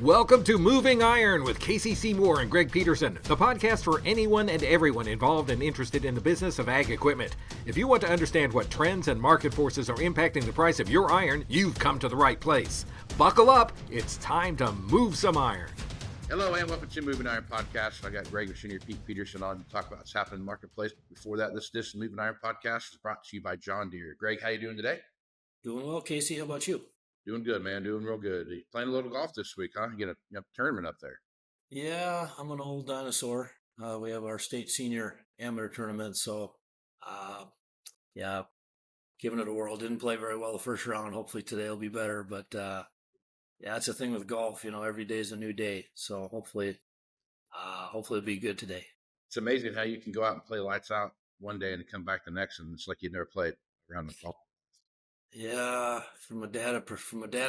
Welcome to Moving Iron with Casey Seymour and Greg Peterson, the podcast for anyone and everyone involved and interested in the business of ag equipment. If you want to understand what trends and market forces are impacting the price of your iron, you've come to the right place. Buckle up, it's time to move some iron. Hello and welcome to Moving Iron Podcast. I got Greg Senior Pete Peterson on to talk about what's happening in the marketplace. Before that, this Moving Iron Podcast is brought to you by John Deere. Greg, how you doing today? Doing well, Casey. How about you? Doing good, man. Doing real good. You playing a little golf this week, huh? You got a tournament up there. Yeah, I'm an old dinosaur. We have our state senior amateur tournament, so yeah, giving it a whirl. Didn't play very well the first round. Hopefully today will be better, but yeah, it's a thing with golf. You know, every day is a new day, so hopefully it'll be good today. It's amazing how you can go out and play lights out one day and come back the next, and it's like you never played around the golf. Yeah, from a data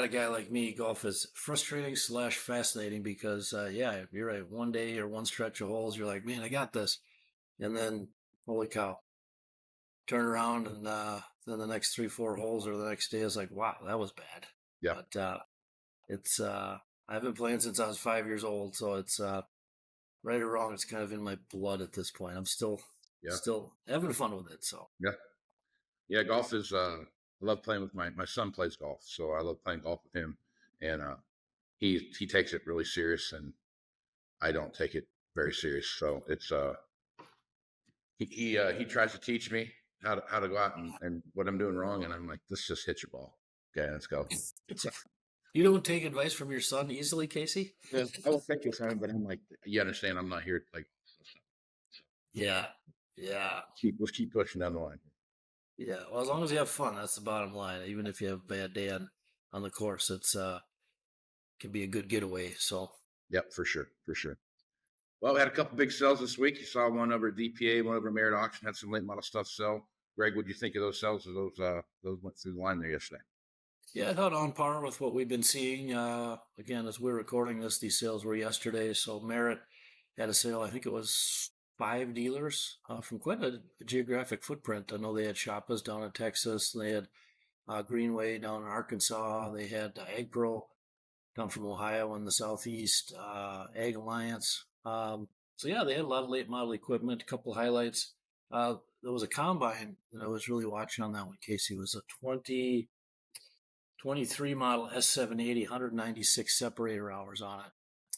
guy like me, golf is frustrating / fascinating because yeah, you're right. One day or one stretch of holes, you're like, man, I got this, and then holy cow, turn around and then the next 3-4 holes or the next day is like, wow, that was bad. Yeah, but it's I've been playing since I was 5 years old, so it's right or wrong, it's kind of in my blood at this point. I'm still having fun with it. So yeah, golf is. I love playing with my son plays golf, so I love playing golf with him, and he takes it really serious, and I don't take it very serious. So it's he tries to teach me how to go out and what I'm doing wrong, and I'm like, let's just hit your ball. Okay, let's go. You don't take advice from your son easily, Casey? I will take your time, but I'm like, you understand, I'm not here like. Yeah. Let's keep pushing down the line. Yeah, well, as long as you have fun, that's the bottom line. Even if you have a bad day on the course, it's can be a good getaway. So, yep, for sure. Well, we had a couple big sales this week. You saw one over at DPA, one over at Merit Auction, had some late model stuff sell. Greg, what do you think of those sales? Those went through the line there yesterday? Yeah, I thought on par with what we've been seeing. Again, as we're recording this, these sales were yesterday. So Merit had a sale. I think it was 5 dealers from quite a geographic footprint. I know they had Shoppas down in Texas. They had Greenway down in Arkansas. They had AgPro down from Ohio in the southeast, Ag Alliance. So yeah, they had a lot of late model equipment. A couple highlights. There was a combine that I was really watching on that one, Casey. It was a 2023 model S780, 196 separator hours on it.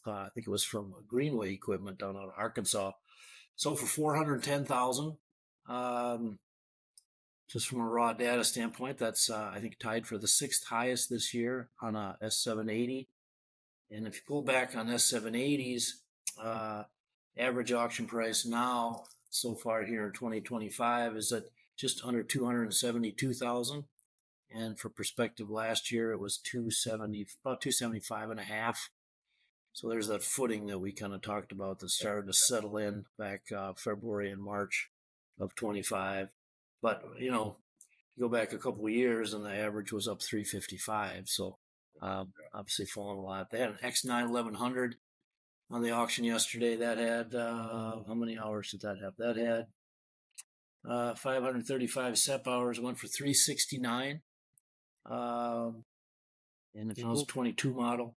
I think it was from Greenway equipment down out of Arkansas. So for $410,000, just from a raw data standpoint, that's I think tied for the 6th highest this year on a S780. And if you pull back on S780s, average auction price now so far here in 2025 is at just under $272,000. And for perspective, last year it was about 275 and a half. So there's that footing that we kind of talked about that started to settle in back February and March of 25. But, you know, you go back a couple of years and the average was up 355. So obviously falling a lot. They had an X9 1100 on the auction yesterday. That had, how many hours did that have? That had 535 SEP hours, went for 369. And if it was 22 model.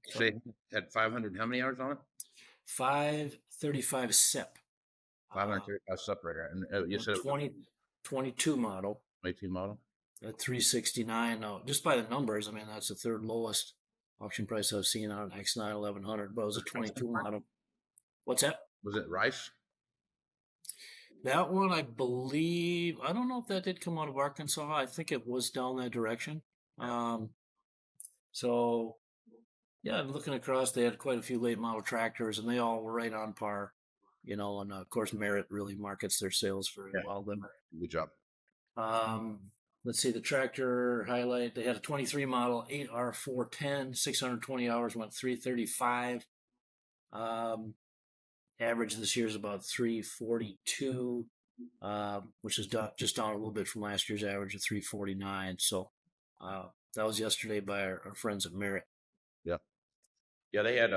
Say had 500. How many hours on it? 535 SEP. 535 separator, and you said 22 model. 18 model. At 369. No, just by the numbers, I mean that's the third lowest auction price I've seen on an X9 1100. But it was a 22 model. What's that? Was it Rice? That one, I believe. I don't know if that did come out of Arkansas. I think it was down that direction. So, yeah, I'm looking across. They had quite a few late model tractors, and they all were right on par, you know. And of course, Merit really markets their sales very well. Good job. Let's see the tractor highlight. They had a 23 model 8R410, 620 hours, went 335. Average this year is about 342, which is just down a little bit from last year's average of 349. So that was yesterday by our friends at Merit. Yeah, they had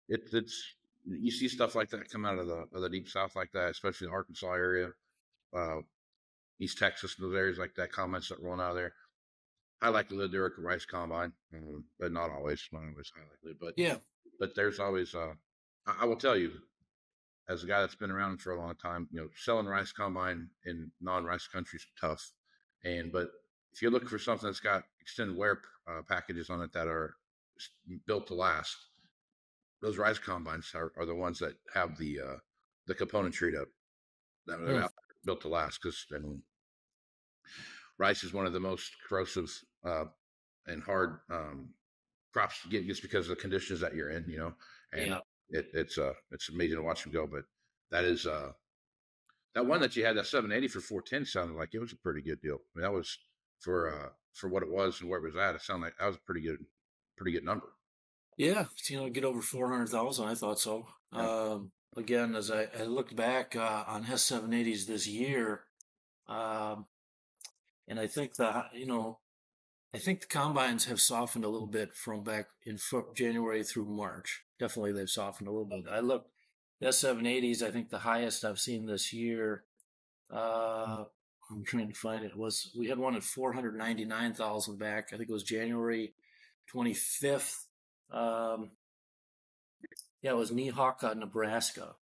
it's you see stuff like that come out of the deep south like that, especially the Arkansas area, East Texas, those areas like that. Comments that rolling out of there. high likelihood they're a rice combine, but not always high likelihood. Yeah. But there's always I will tell you, as a guy that's been around for a long time, selling rice combine in non-rice countries is tough. But if you're looking for something that's got extended wear packages on it that are built to last, those rice combines are the ones that have the componentry that are built to last. Because rice is one of the most corrosive and hard crops to get just because of the conditions that you're in, and Yeah. it's amazing to watch them go. But that is that one that you had, that 780 for 410, sounded like it was a pretty good deal. I mean, that was for what it was and where it was at. It sounded like that was a pretty good number. Yeah. Get over 400,000. I thought so. Yeah. Again, as I looked back on S780s this year, um, and I think I think the combines have softened a little bit from back in January through March. Definitely, they've softened a little bit. I looked S780s. I think the highest I've seen this year. I'm trying to find it. We had one at 499,000 back. I think it was January 25th. Um, yeah, it was Nehawka, Nebraska,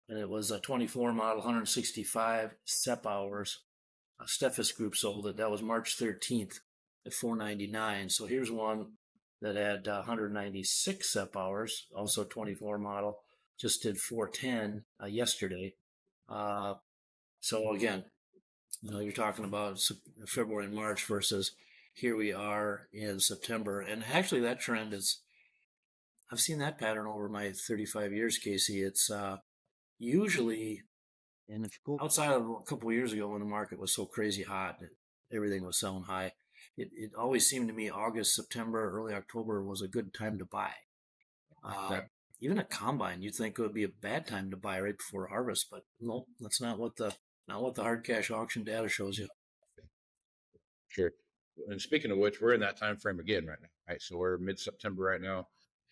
and it was a 24 model, 165 step hours. Steffes Group sold it. That was March 13th at 499. So here's one that had 196 step hours, also 24 model, just did 410 yesterday. So again, you're talking about February and March versus here we are in September. And actually that trend I've seen that pattern over my 35 years, Casey. It's usually, and if you go outside of a couple of years ago when the market was so crazy hot, everything was selling high. It always seemed to me August, September, early October was a good time to buy. Uh, Yeah. Even a combine, you'd think it would be a bad time to buy right before harvest, but no, that's not what the hard cash auction data shows you. Sure. And speaking of which, we're in that time frame again right now. Right. So we're mid-September right now,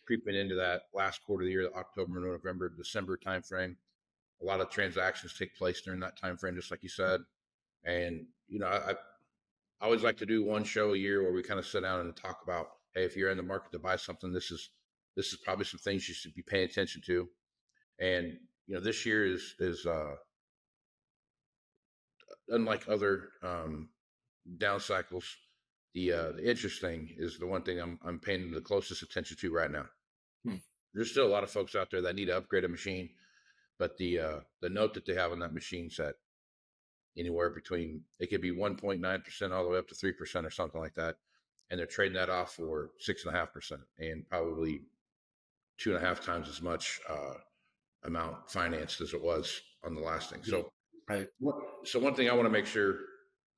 creeping into that last quarter of the year, the October, November, December time frame. A lot of transactions take place during that time frame, just like you said. And I always like to do one show a year where we kind of sit down and talk about, hey, if you're in the market to buy something, this is probably some things you should be paying attention to. And this year is unlike other down cycles. The interest thing is the one thing I'm paying the closest attention to right now. There's still a lot of folks out there that need to upgrade a machine, but the note that they have on that machine set anywhere between, it could be 1.9% all the way up to 3% or something like that, and they're trading that off for 6.5% and probably 2.5 times as much amount financed as it was on the last thing. So, Right. So one thing I want to make sure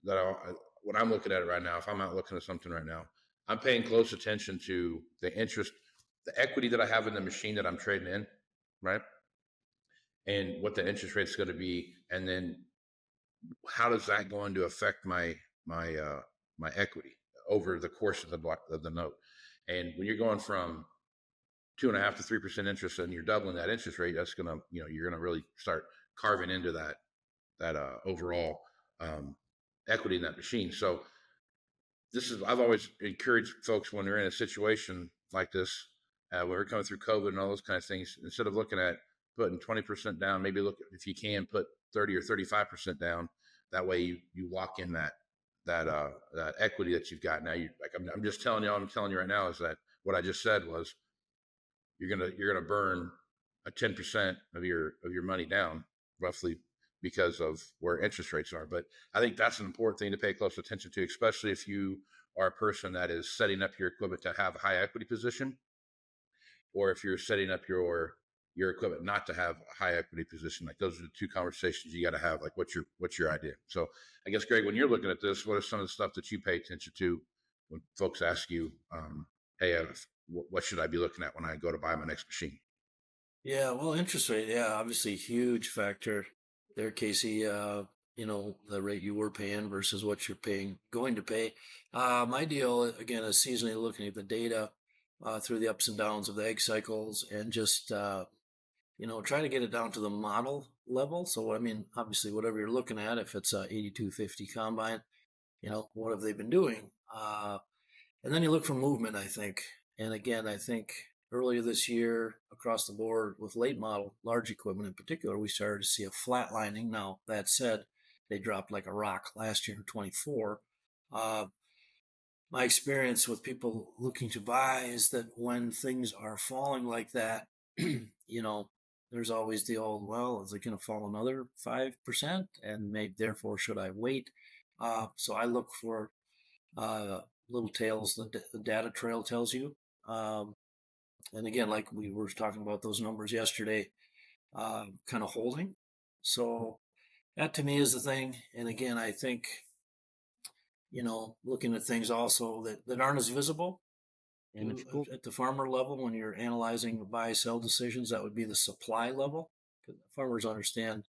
that when I'm looking at it right now, if I'm out looking at something right now, I'm paying close attention to the interest, the equity that I have in the machine that I'm trading in, right? And what the interest rate is going to be, and then how does that going to affect my equity over the course of the note? And when you're going from 2.5 to 3% interest, and you're doubling that interest rate, that's gonna, you're gonna really start carving into that overall equity in that machine. So I've always encouraged folks when they're in a situation like this, when we're coming through COVID and all those kind of things, instead of looking at putting 20% down, maybe look, if you can, put 30 or 35% down. That way you lock in that equity that you've got. Now I'm just telling you, I'm telling you right now is that what I just said was you're gonna burn a 10% of your money down roughly because of where interest rates are. But I think that's an important thing to pay close attention to, especially if you are a person that is setting up your equipment to have a high equity position, or if you're setting up your equipment not to have a high equity position. Like, those are the two conversations you got to have. Like, what's your idea? So I guess, Greg, when you're looking at this, what are some of the stuff that you pay attention to when folks ask you, hey, what should I be looking at when I go to buy my next machine? Yeah, well, interest rate, yeah, obviously huge factor there, Casey. The rate you were paying versus what you're going to pay. My deal, again, is seasonally looking at the data through the ups and downs of the egg cycles and just, try to get it down to the model level. So, I mean, obviously, whatever you're looking at, if it's a 8250 combine, what have they been doing? And then you look for movement, I think. And again, I think earlier this year, across the board with late model, large equipment in particular, we started to see a flatlining. Now, that said, they dropped like a rock last year in 24. Uh, my experience with people looking to buy is that when things are falling like that, there's always the old, well, is it going to fall another 5%? And maybe therefore should I wait? So I look for uh, little tails that the data trail tells you. And again, like we were talking about those numbers yesterday, kind of holding. So that to me is the thing. And again, I think, looking at things also that aren't as visible at the farmer level when you're analyzing buy sell decisions, that would be the supply level. Farmers understand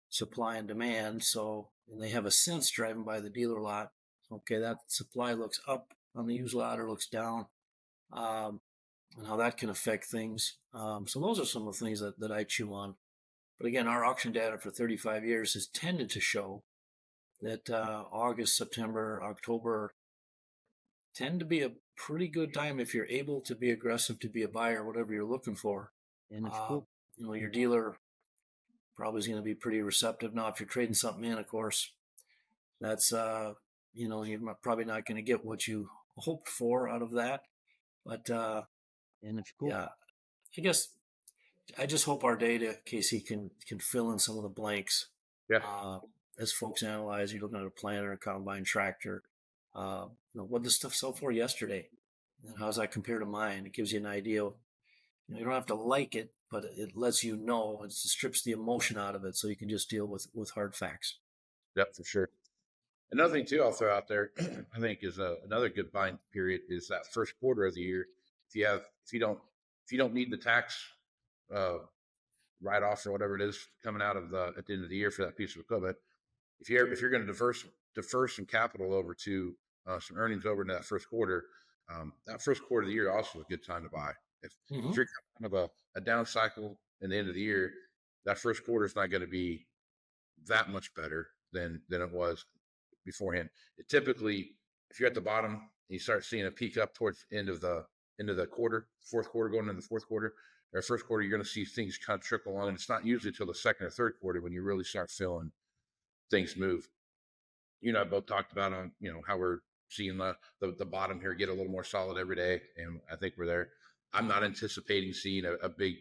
supply and demand, so and they have a sense driving by the dealer lot. Okay, that supply looks up on the used lot or looks down, and how that can affect things. So those are some of the things that I chew on. But again, our auction data for 35 years has tended to show that August, September, October tend to be a pretty good time if you're able to be aggressive to be a buyer, whatever you're looking for. Your dealer probably is going to be pretty receptive. Now, if you're trading something in, of course, that's you're probably not going to get what you hoped for out of that. But yeah, I guess I just hope our data, Casey, can fill in some of the blanks. Yeah. As folks analyze, you're looking at a planter, a combine tractor. What did this stuff sell for yesterday? And how does that compare to mine? It gives you an idea. You don't have to like it, but it lets you know. It strips the emotion out of it, so you can just deal with hard facts. Yep, for sure. Another thing too, I'll throw out there, I think is another good buying period is that first quarter of the year. If you don't need the tax uh, write off or whatever it is coming out of at the end of the year for that piece of equipment, if you're going to defer some capital over to some earnings over into that first quarter of the year also is a good time to buy. If you're kind of a down cycle in the end of the year, that first quarter is not going to be that much better than it was beforehand. It typically, if you're at the bottom and you start seeing a peak up towards the end of the quarter, fourth quarter going into the fourth quarter or first quarter, you're going to see things kind of trickle along. And it's not usually till the second or third quarter when you really start feeling things move. You and I both talked about on how we're seeing the bottom here get a little more solid every day, and I think we're there. I'm not anticipating seeing a big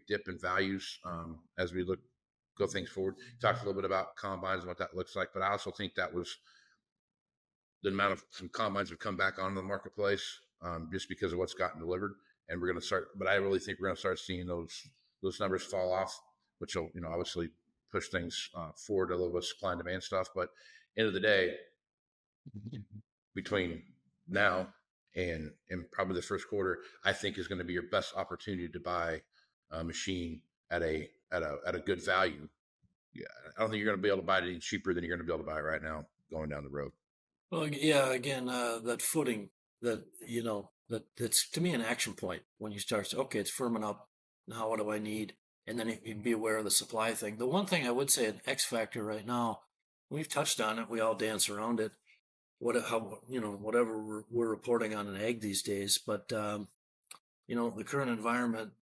dip in values as we go things forward. Talked a little bit about combines and what that looks like, but I also think that was the amount of some combines have come back onto the marketplace just because of what's gotten delivered, and we're going to start. But I really think we're going to start seeing those numbers fall off, which will obviously push things forward a little bit, supply and demand stuff. But end of the day, between now and probably the first quarter, I think is going to be your best opportunity to buy a machine at a good value. Yeah, I don't think you're going to be able to buy it any cheaper than you're going to be able to buy it right now going down the road. Well, yeah, again, that footing that's to me an action point when you start to, okay, it's firming up. Now what do I need? And then you be aware of the supply thing. The one thing I would say an X factor right now, we've touched on it, we all dance around it. Whatever we're reporting on in ag these days, but the current environment,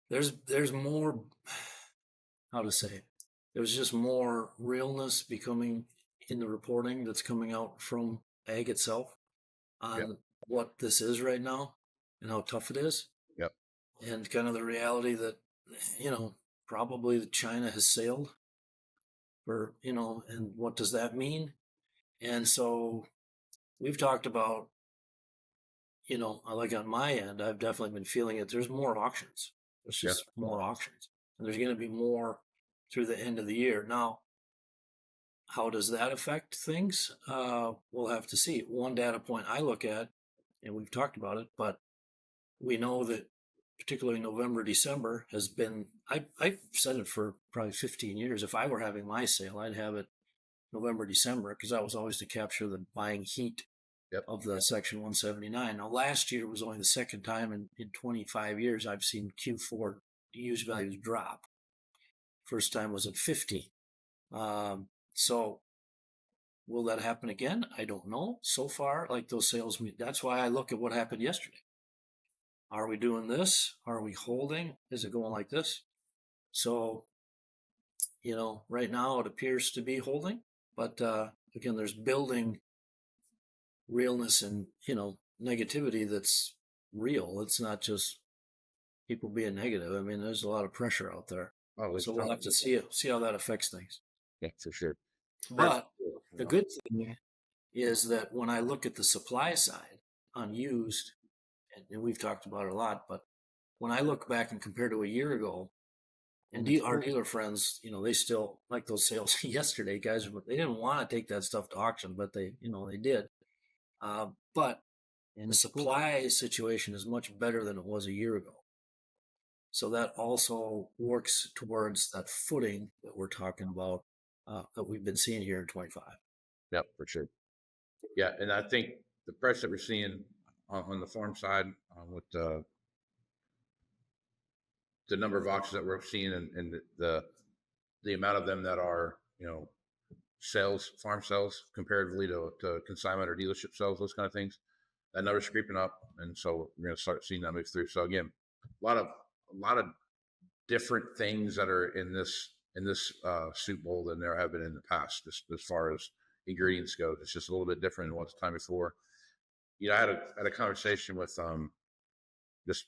there's more, how to say, there's just more realness becoming in the reporting that's coming out from ag itself on what this is right now and how tough it is. Yep. And kind of the reality that, probably China has sailed and what does that mean? And so we've talked about, like on my end, I've definitely been feeling it. There's more auctions. There's just more auctions. And there's going to be more through the end of the year. Now, how does that affect things? We'll have to see. One data point I look at, and we've talked about it, but we know that particularly November, December has been, I've said it for probably 15 years. If I were having my sale, I'd have it November, December, because that was always to capture the buying heat of the Section 179. Now, last year was only the second time in 25 years I've seen Q4 used values drop. First time was at 50. So Will that happen again? I don't know. So far, like those sales, that's why I look at what happened yesterday. Are we doing this? Are we holding? Is it going like this? So, right now it appears to be holding, but again, there's building realness and, negativity that's real. It's not just people being negative. I mean, there's a lot of pressure out there. Oh, it's So we'll have to see how that affects things. yeah, for sure. But the good thing is that when I look at the supply side on used, and we've talked about it a lot, but when I look back and compare to a year ago, and our dealer friends, they still like those sales yesterday, guys. They didn't want to take that stuff to auction, but they did. But the supply situation is much better than it was a year ago. So that also works towards that footing that we're talking about, that we've been seeing here in 25. Yep, for sure. Yeah, and I think the price that we're seeing on the farm side with the number of auctions that we're seeing and the amount of them that are sales, farm sales comparatively to consignment or dealership sales, those kind of things, that number's creeping up, and so we're going to start seeing that move through. So again, a lot of different things that are in this soup bowl than there have been in the past, just as far as ingredients go. It's just a little bit different than what's the time before. I had a conversation with just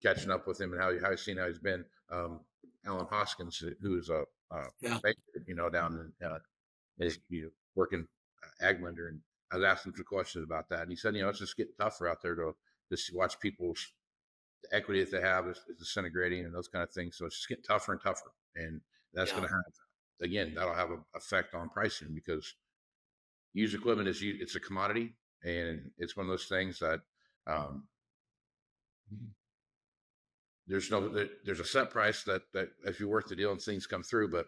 catching up with him and how he's seen how he's been. Alan Hoskins, who's a baker, down in is working ag lender, and I was asking him some questions about that, and he said, it's just getting tougher out there to just watch people's the equity that they have is disintegrating and those kind of things. So it's just getting tougher and tougher, and that's going to have, again, that'll have an effect on pricing because used equipment it's a commodity, and it's one of those things that there's a set price that if you're worth the deal and things come through, but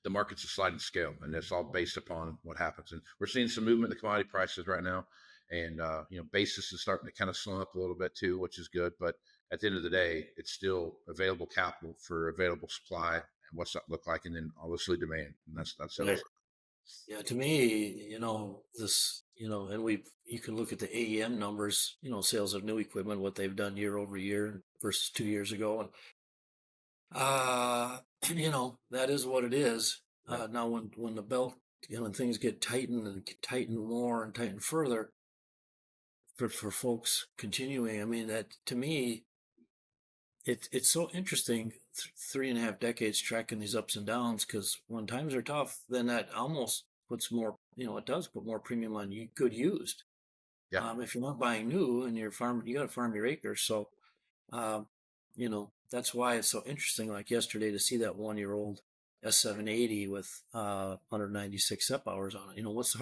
the market's a sliding scale, and it's all based upon what happens. And we're seeing some movement in the commodity prices right now, and basis is starting to kind of slow up a little bit too, which is good. But at the end of the day, it's still available capital for available supply, and what's that look like, and then obviously demand, and that's it. Yeah, to me, this, and you can look at the AEM numbers, sales of new equipment, what they've done year over year versus 2 years ago, and that is what it is. Now, when the belt, when things get tightened and tighten more and tighten further, for folks continuing, I mean, that to me, it's so interesting. 3.5 decades tracking these ups and downs, because when times are tough, then that almost puts more, it does put more premium on good used. Yeah. If you're not buying new and you're farming, you got to farm your acres. So, that's why it's so interesting. Like yesterday, to see that 1-year-old S780 with 196 SEP hours on it. What's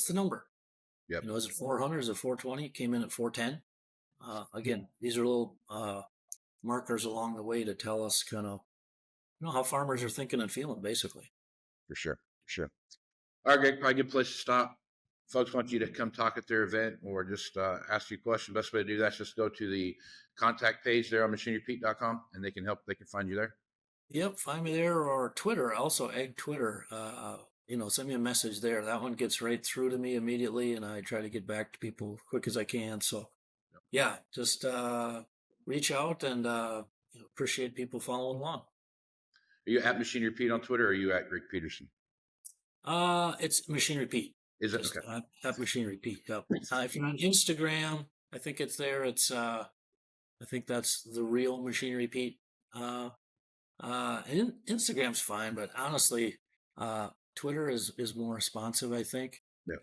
the number? Yep. Is it 400? Is it 420? Came in at 410. Again, these are little markers along the way to tell us kind of how farmers are thinking and feeling, basically. For sure. All right, Greg, probably a good place to stop. Folks want you to come talk at their event or just ask you a question. Best way to do that is just go to the contact page there on machinerypete.com, and they can find you there. Yep, find me there, or Twitter, also Ag Twitter. Send me a message there. That one gets right through to me immediately, and I try to get back to people quick as I can. So, yeah, just reach out, and appreciate people following along. Are you at Machinery Pete on Twitter, or are you at Greg Peterson? It's Machinery Pete. Is it? Okay. At Machinery Pete. Yep. If you're on Instagram, I think it's there. It's I think that's the real Machinery Pete. And Instagram's fine, but honestly, Twitter is more responsive, I think. Yeah.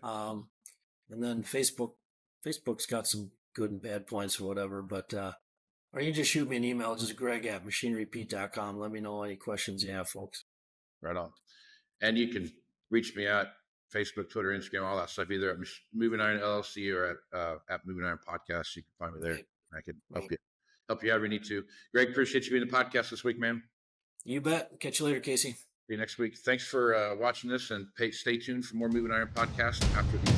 And then Facebook's got some good and bad points or whatever, but or you can just shoot me an email, just greg@machinerypete.com. Let me know any questions you have, folks. Right on. And you can reach me at Facebook, Twitter, Instagram, all that stuff, either at Moving Iron LLC or at Moving Iron Podcast. You can find me there. Right. I can help you however you need to. Greg, appreciate you being the podcast this week, man. You bet. Catch you later, Casey. See you next week. Thanks for watching this, and stay tuned for more Moving Iron Podcast after these.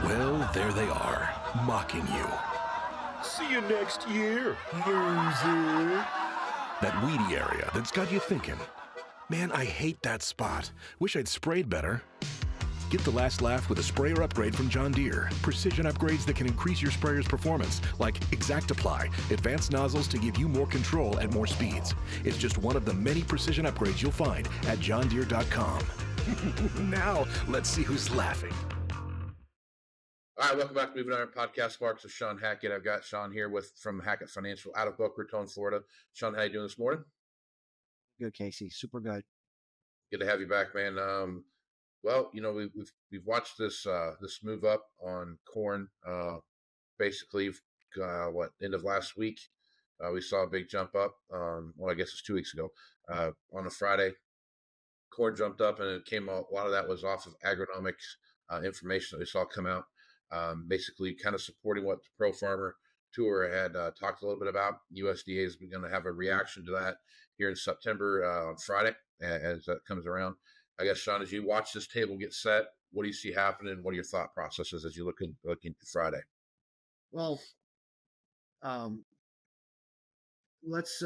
Well, there they are, mocking you. See you next year, loser. That weedy area that's got you thinking. Man, I hate that spot. Wish I'd sprayed better. Get the last laugh with a sprayer upgrade from John Deere. Precision upgrades that can increase your sprayer's performance, like ExactApply, advanced nozzles to give you more control at more speeds. It's just one of the many precision upgrades you'll find at johndeere.com. Now, let's see who's laughing. All right, welcome back to Moving Iron Podcast. Sparks of Sean Hackett. I've got Sean here from Hackett Financial out of Boca Raton, Florida. Sean, how you doing this morning? Good, Casey. Super good. Good to have you back, man. Well, we've watched this move up on corn. Basically, end of last week, we saw a big jump up. Well, I guess it's 2 weeks ago. On a Friday, corn jumped up, and it came out. A lot of that was off of agronomics information that we saw come out. Basically, kind of supporting what the Pro Farmer Tour had talked a little bit about. USDA is going to have a reaction to that here in September on Friday as that comes around. I guess, Sean, as you watch this table get set, what do you see happening? What are your thought processes as you look into Friday? Well, let's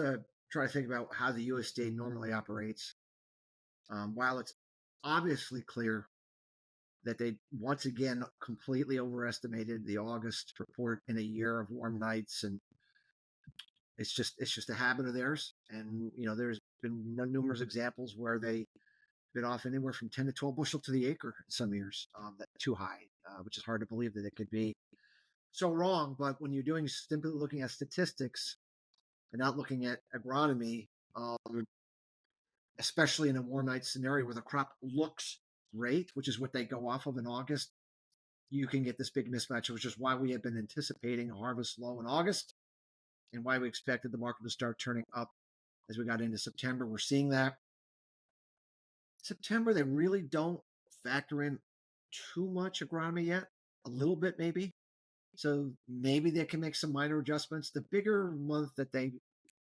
try to think about how the USDA normally operates. While it's obviously clear that they once again completely overestimated the August report in a year of warm nights, and it's just a habit of theirs. And there's been numerous examples where they been off anywhere from 10 to 12 bushel to the acre in some years. That's too high, which is hard to believe that it could be so wrong. But when you're doing simply looking at statistics and not looking at agronomy, especially in a warm night scenario where the crop looks great, which is what they go off of in August, you can get this big mismatch, which is why we have been anticipating a harvest low in August and why we expected the market to start turning up as we got into September. We're seeing that. September, they really don't factor in too much agronomy yet, a little bit maybe. So maybe they can make some minor adjustments. The bigger month that they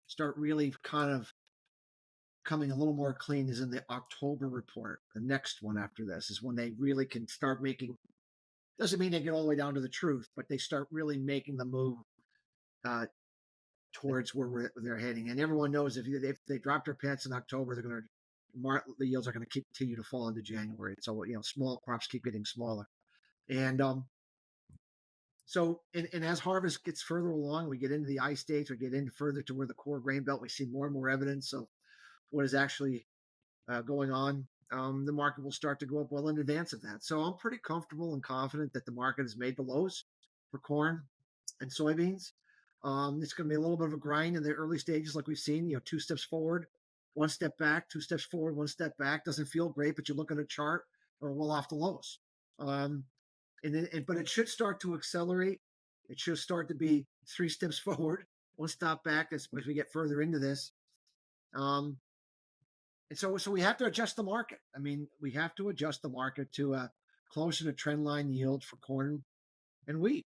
start really kind of coming a little more clean is in the October report. The next one after this is when they really can start making, doesn't mean they get all the way down to the truth, but they start really making the move towards where they're heading. And everyone knows if they drop their pants in October, they're going to, the yields are going to continue to fall into January. So, small crops keep getting smaller. And so as harvest gets further along, we get into the ice stage, we get into further to where the core grain belt, we see more and more evidence of what is actually going on. The market will start to go up well in advance of that. So I'm pretty comfortable and confident that the market has made the lows for corn and soybeans. It's going to be a little bit of a grind in the early stages, like we've seen, 2 steps forward, 1 step back, 2 steps forward, 1 step back. Doesn't feel great, but you look at a chart, or well off the lows. But it should start to accelerate. It should start to be 3 steps forward, 1 step back as we get further into this. And so we have to adjust the market. I mean, we have to adjust the market to closer to trend line yield for corn and wheat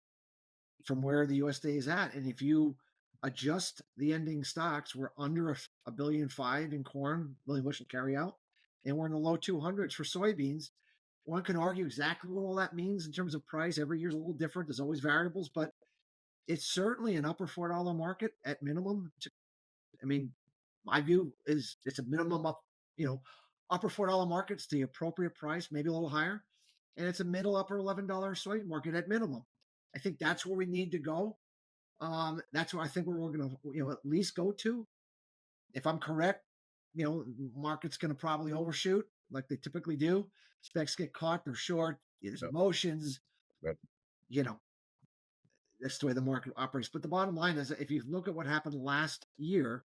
from where the USDA is at. And if you adjust the ending stocks, we're under $1.5 billion in corn, million bushel carry out, and we're in the low 200s for soybeans. One can argue exactly what all that means in terms of price. Every year's a little different. There's always variables, but it's certainly an upper $4 market at minimum. My view is it's a minimum up, upper $4 market. It's the appropriate price, maybe a little higher. And it's a middle upper $11 soybean market at minimum. I think that's where we need to go. That's where I think we're going to, at least go to. If I'm correct, market's going to probably overshoot like they typically do. Specs get caught, they're short, there's emotions, Right. That's the way the market operates. But the bottom line is that if you look at what happened last year,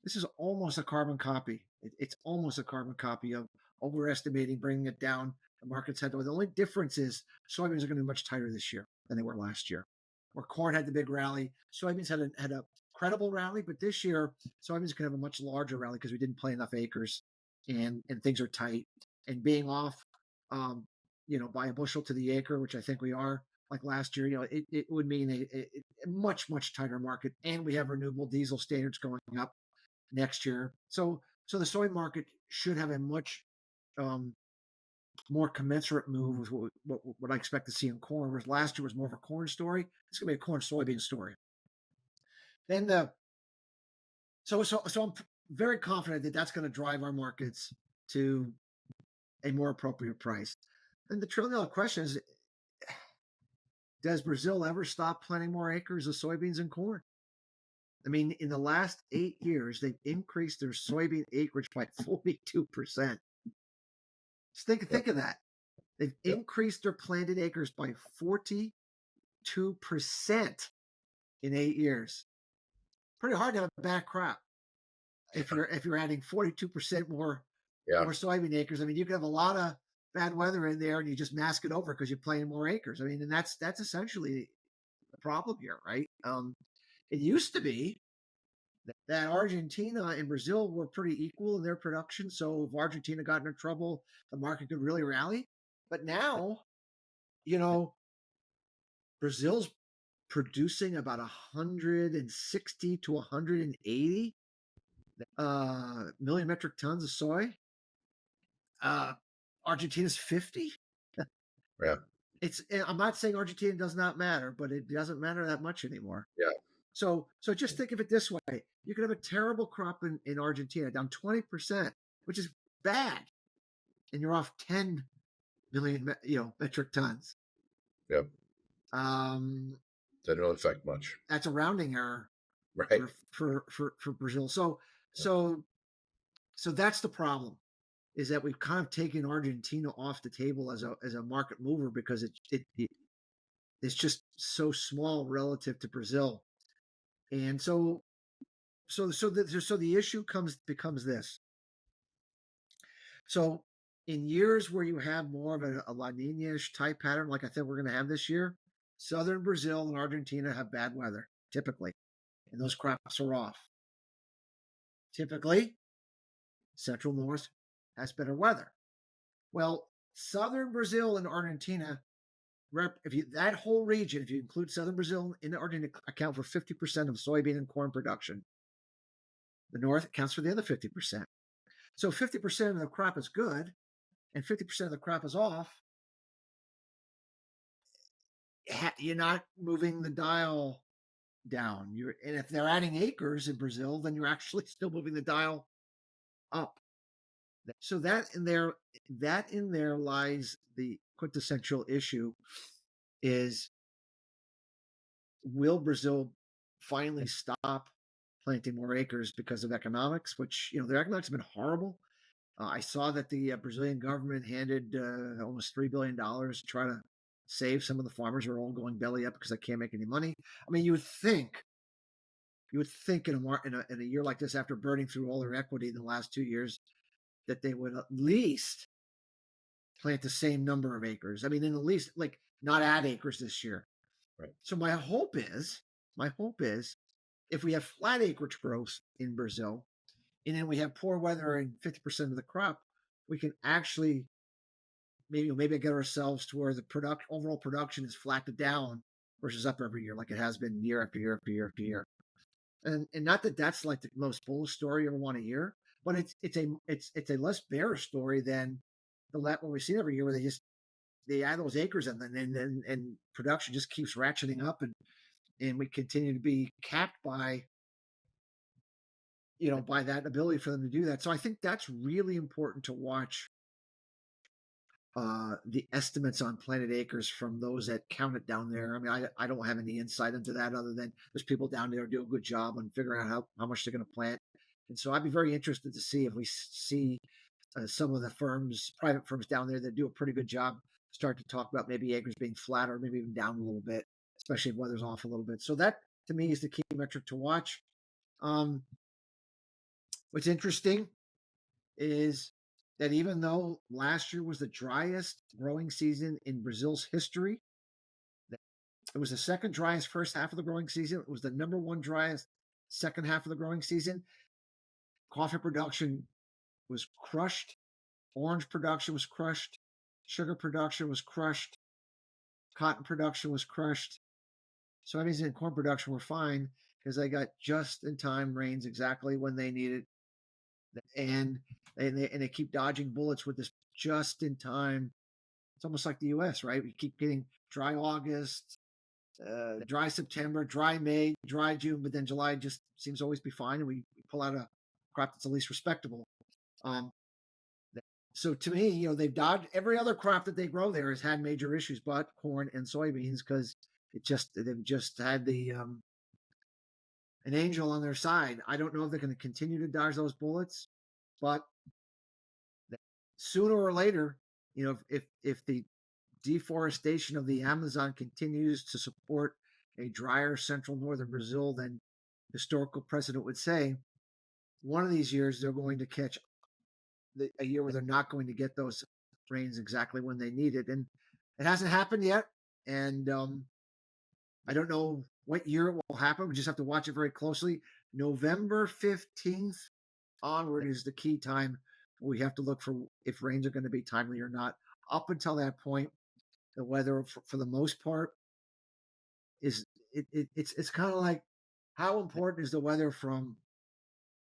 this is almost a carbon copy. It's almost a carbon copy of overestimating, bringing it down. The market's had the only difference is soybeans are going to be much tighter this year than they were last year. Where corn had the big rally, soybeans had a credible rally, but this year soybeans can have a much larger rally because we didn't play enough acres, and things are tight. And being off, by a bushel to the acre, which I think we are, like last year, it would mean a much, much tighter market. And we have renewable diesel standards going up next year. So the soy market should have a much more commensurate move with what I expect to see in corn, whereas last year was more of a corn story. It's going to be a corn soybean story. Then so I'm very confident that that's going to drive our markets to a more appropriate price. And the trillion-dollar question is, does Brazil ever stop planting more acres of soybeans and corn? I mean, in the last 8 years, they've increased their soybean acreage by 42%. Just think of that. They've increased their planted acres by 42% in 8 years. Pretty hard to have a bad crop if you're adding 42% more soybean acres. I mean, you could have a lot of bad weather in there and you just mask it over because you're planting more acres. I mean, and that's essentially the problem here, right? It used to be that Argentina and Brazil were pretty equal in their production. So if Argentina got into trouble, the market could really rally. But now, Brazil's producing about 160 to 180 million metric tons of soy. Argentina's 50. Yeah. I'm not saying Argentina does not matter, but it doesn't matter that much anymore. Yeah. So just think of it this way. You could have a terrible crop in Argentina, down 20%, which is bad. And you're off 10 million, metric tons. Yep. That don't affect much. That's a rounding error. Right. For Brazil. So that's the problem, is that we've kind of taken Argentina off the table as a market mover because it's just so small relative to Brazil. And so the issue becomes this. So in years where you have more of a La Nina-ish type pattern, like I think we're going to have this year, southern Brazil and Argentina have bad weather, typically, and those crops are off. Typically, central north has better weather. Well, southern Brazil and Argentina, that whole region, if you include southern Brazil and Argentina, account for 50% of soybean and corn production. The north accounts for the other 50%. So 50% of the crop is good and 50% of the crop is off. You're not moving the dial down. And if they're adding acres in Brazil, then you're actually still moving the dial up. So that in there lies the quintessential issue: is, will Brazil finally stop planting more acres because of economics? Which, their economics have been horrible. I saw that the Brazilian government handed almost $3 billion to try to save some of the farmers who are all going belly up because they can't make any money. I mean, you would think in a year like this, after burning through all their equity in the last 2 years, that they would at least plant the same number of acres. I mean, in at least, like, not add acres this year. Right. So my hope is, if we have flat acreage growth in Brazil, and then we have poor weather in 50% of the crop, we can actually maybe get ourselves to where the overall production is flattened down versus up every year, like it has been year after year after year after year. And not that that's like the most bullish story you ever want to hear, but it's a less bearish story than what we've seen every year, where they add those acres and production just keeps ratcheting up, and we continue to be capped by by that ability for them to do that. So I think that's really important to watch the estimates on planted acres from those that count it down there. I mean, I don't have any insight into that other than there's people down there who do a good job on figuring out how much they're going to plant. And so I'd be very interested to see if we see some of the private firms down there that do a pretty good job, start to talk about maybe acres being flat or maybe even down a little bit, especially if weather's off a little bit. So that, to me, is the key metric to watch. What's interesting is that even though last year was the driest growing season in Brazil's history, it was the second driest first half of the growing season. It was the number one driest second half of the growing season. Coffee production was crushed. Orange production was crushed. Sugar production was crushed. Cotton production was crushed. Soybeans and corn production were fine because they got just-in-time rains exactly when they needed, and they keep dodging bullets with this just-in-time. It's almost like the U.S., right? We keep getting dry August, dry September, dry May, dry June, but then July just seems to always be fine, and we pull out crop that's the least respectable. Um, so to me, they've dodged every other crop that they grow there has had major issues, but corn and soybeans, because they've just had an angel on their side. I don't know if they're going to continue to dodge those bullets, but sooner or later, if the deforestation of the Amazon continues to support a drier central northern Brazil than historical precedent would say, one of these years they're going to catch a year where they're not going to get those rains exactly when they need it. And it hasn't happened yet. And I don't know what year it will happen. We just have to watch it very closely. November 15th onward is the key time. We have to look for if rains are going to be timely or not. Up until that point, the weather, for the most part, it's kind of like, how important is the weather from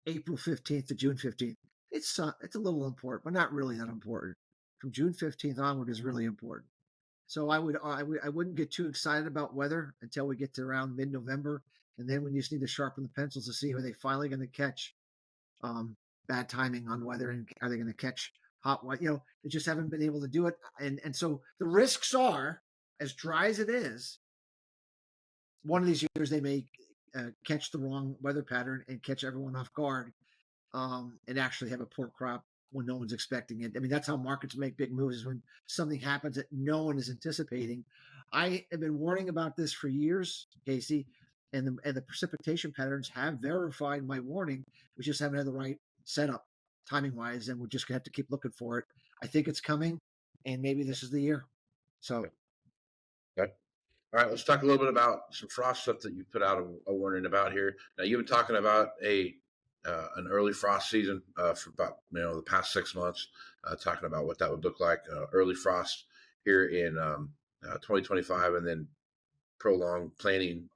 April 15th to June 15th? It's a little important, but not really that important. From June 15th onward is really important. So I wouldn't get too excited about weather until we get to around mid-November, and then we just need to sharpen the pencils to see, are they finally going to catch bad timing on weather, and are they going to catch hot weather? They just haven't been able to do it, and so the risks are, as dry as it is, one of these years they may catch the wrong weather pattern and catch everyone off guard, and actually have a poor crop when no one's expecting it. I mean, that's how markets make big moves, is when something happens that no one is anticipating. I have been warning about this for years, Casey, and the precipitation patterns have verified my warning. We just haven't had the right setup timing wise, and we're just gonna have to keep looking for it. I think it's coming, and maybe this is the year. So, Okay. All right, let's talk a little bit about some frost stuff that you put out a warning about here. Now, you've been talking about an early frost season for about the past 6 months, talking about what that would look like, early frost here in 2025, and then prolonged planting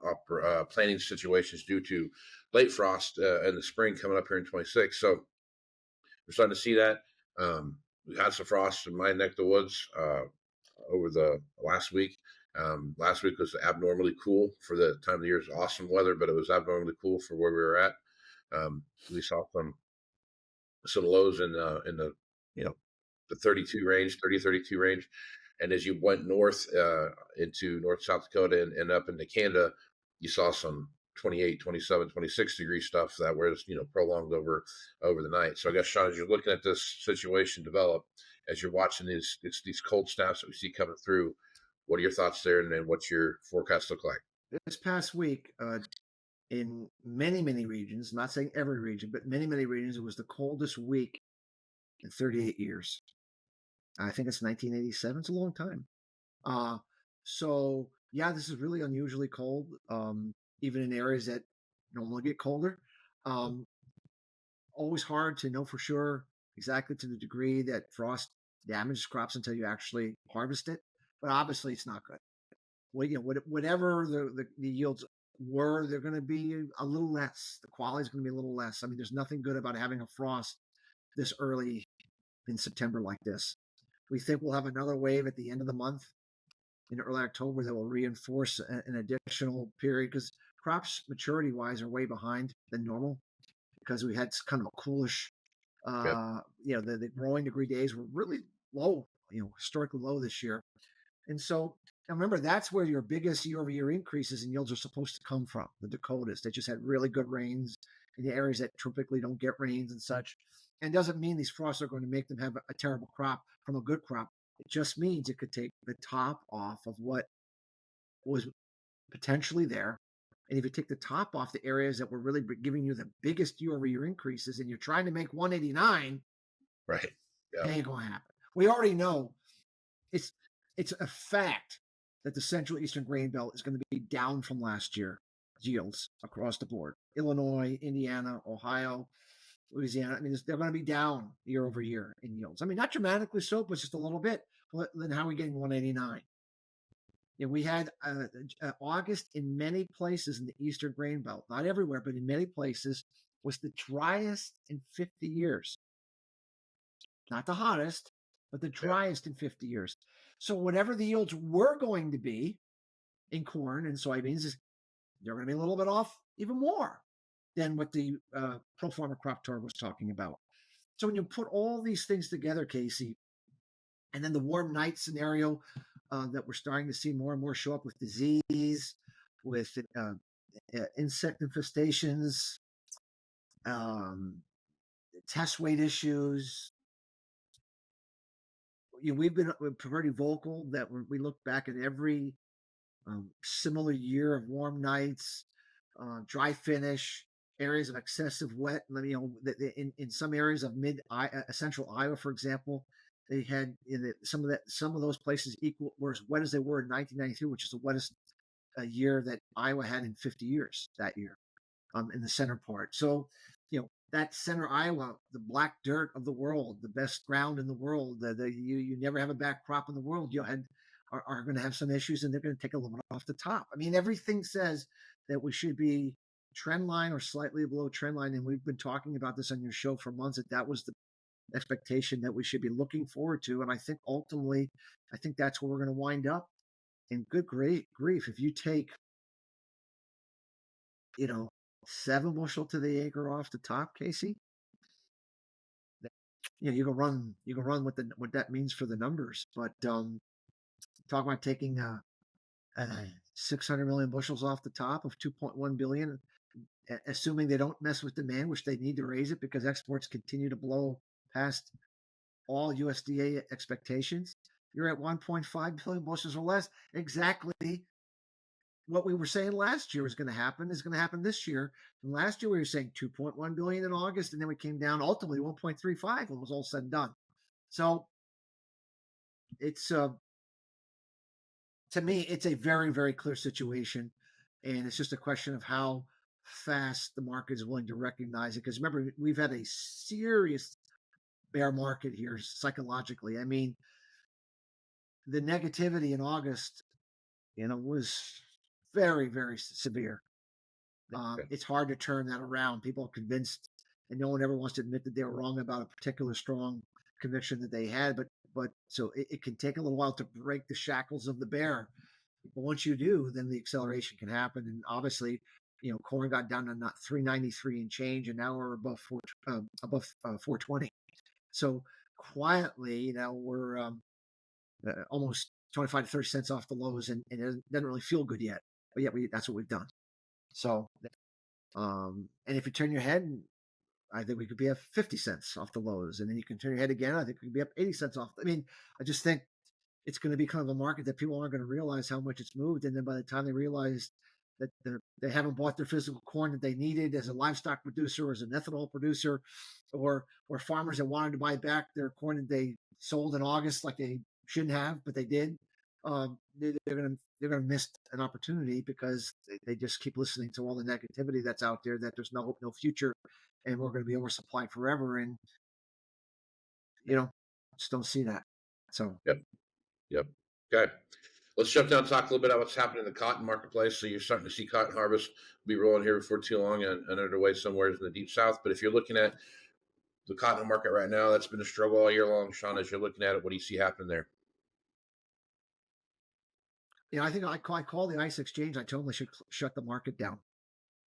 situations due to late frost in the spring coming up here in 26. So we're starting to see that. We had some frost in my neck of the woods over the last week. Last week was abnormally cool for the time of the year. It was awesome weather, but it was abnormally cool for where we were at. We saw some lows in the the 32 range, 32 range. And as you went north into North South Dakota and up into Canada, you saw some 28, 27, 26 degree stuff that was, prolonged over the night. So I guess, Sean, as you're looking at this situation develop, as you're watching these cold snaps that we see coming through, what are your thoughts there, and then what's your forecast look like? this past week, in many, many regions, I'm not saying every region, but many, many regions, it was the coldest week in 38 years. I think it's 1987. It's a long time. So yeah, this is really unusually cold, even in areas that normally get colder. Um, Always hard to know for sure exactly to the degree that frost damages crops until you actually harvest it. But obviously, it's not good. Well, whatever the yields were, they're going to be a little less. The quality is going to be a little less. I mean, there's nothing good about having a frost this early in September like this. We think we'll have another wave at the end of the month in early October that will reinforce an additional period, because crops maturity wise are way behind than normal, because we had kind of a coolish, Yep. The growing degree days were really low, historically low this year. And so now remember, that's where your biggest year-over-year increases in yields are supposed to come from. The Dakotas, they just had really good rains in the areas that typically don't get rains and such. And doesn't mean these frosts are going to make them have a terrible crop from a good crop. It just means it could take the top off of what was potentially there. And if you take the top off the areas that were really giving you the biggest year-over-year increases, and you're trying to make 189, Right. it Yeah. ain't going to happen. We already know it's a fact that the Central Eastern Grain Belt is going to be down from last year yields across the board. Illinois, Indiana, Ohio, Louisiana. I mean, they're going to be down year over year in yields. I mean, not dramatically so, but just a little bit. Then how are we getting 189? We had August in many places in the Eastern Grain Belt, not everywhere, but in many places, was the driest in 50 years. Not the hottest, but the driest in 50 years. So whatever the yields were going to be in corn and soybeans, they're going to be a little bit off even more than what the Pro Farmer Crop Tour was talking about. So when you put all these things together, Casey, and then the warm night scenario that we're starting to see more and more show up with disease, with insect infestations, test weight issues. We've been pretty vocal that we look back at every similar year of warm nights, dry finish, areas of excessive wet. In some areas of central Iowa, for example, they had some of those places were as wet as they were in 1992, which is the wettest year that Iowa had in 50 years that year. In the center part. So, that center Iowa, the black dirt of the world, the best ground in the world, you never have a back crop in the world. Are going to have some issues, and they're going to take a little bit off the top. I mean, everything says that we should be trend line or slightly below trend line, and we've been talking about this on your show for months. That was the expectation that we should be looking forward to, and I think ultimately, that's where we're going to wind up. And good grief, if you take 7 bushel to the acre off the top, Casey, you can run what that means for the numbers. But talking about taking 600 million bushels off the top of 2.1 billion, assuming they don't mess with demand, which they need to raise it because exports continue to blow past all USDA expectations, you're at 1.5 billion bushels or less. Exactly what we were saying last year is going to happen this year. And last year we were saying 2.1 billion in August, and then we came down ultimately 1.35 when it was all said and done. So it's to me, it's a very, very clear situation, and it's just a question of how fast the market is willing to recognize it. Because remember, we've had a serious bear market here psychologically. I mean, the negativity in August, was very, very severe. It's hard to turn that around. People are convinced, and no one ever wants to admit that they were wrong about a particular strong conviction that they had. But so it can take a little while to break the shackles of the bear. But once you do, then the acceleration can happen. And obviously, corn got down to not 393 and change, and now we're above 420. So quietly, we're almost 25 to 30 cents off the lows, and it doesn't really feel good yet. But yeah, that's what we've done. So, and if you turn your head, I think we could be up 50 cents off the lows. And then you can turn your head again, I think we could be up 80 cents off. I mean, I just think it's going to be kind of a market that people aren't going to realize how much it's moved. And then by the time they realize that they haven't bought their physical corn that they needed as a livestock producer, as an ethanol producer, or farmers that wanted to buy back their corn that they sold in August like they shouldn't have, but they did, they're gonna miss an opportunity because they just keep listening to all the negativity that's out there, that there's no hope, no future, and we're going to be oversupplied forever. And just don't see that. So Yep. Okay. Let's jump down and talk a little bit about what's happening in the cotton marketplace. So you're starting to see cotton harvest be rolling here before too long and underway somewhere in the deep south. But if you're looking at the cotton market right now, that's been a struggle all year long. Sean, as you're looking at it, what do you see happening there? I think I call the ICE exchange. I told them they should shut the market down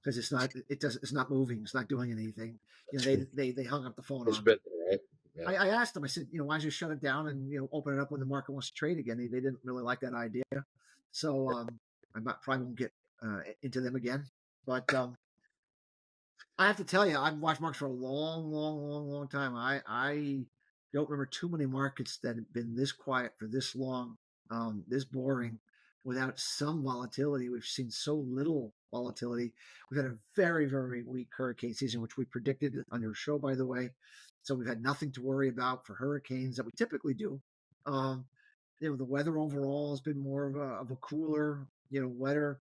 because it's not moving. It's not doing anything. They hung up the phone on me. Right? Yeah. I asked them, I said, why don't you shut it down and, open it up when the market wants to trade again? They didn't really like that idea. So I probably won't get into them again. But I have to tell you, I've watched markets for a long, long, long, long time. I don't remember too many markets that have been this quiet for this long, this boring, without some volatility. We've seen so little volatility. We've had a very, very weak hurricane season, which we predicted on your show, by the way. So we've had nothing to worry about for hurricanes that we typically do. The weather overall has been more of a cooler, wetter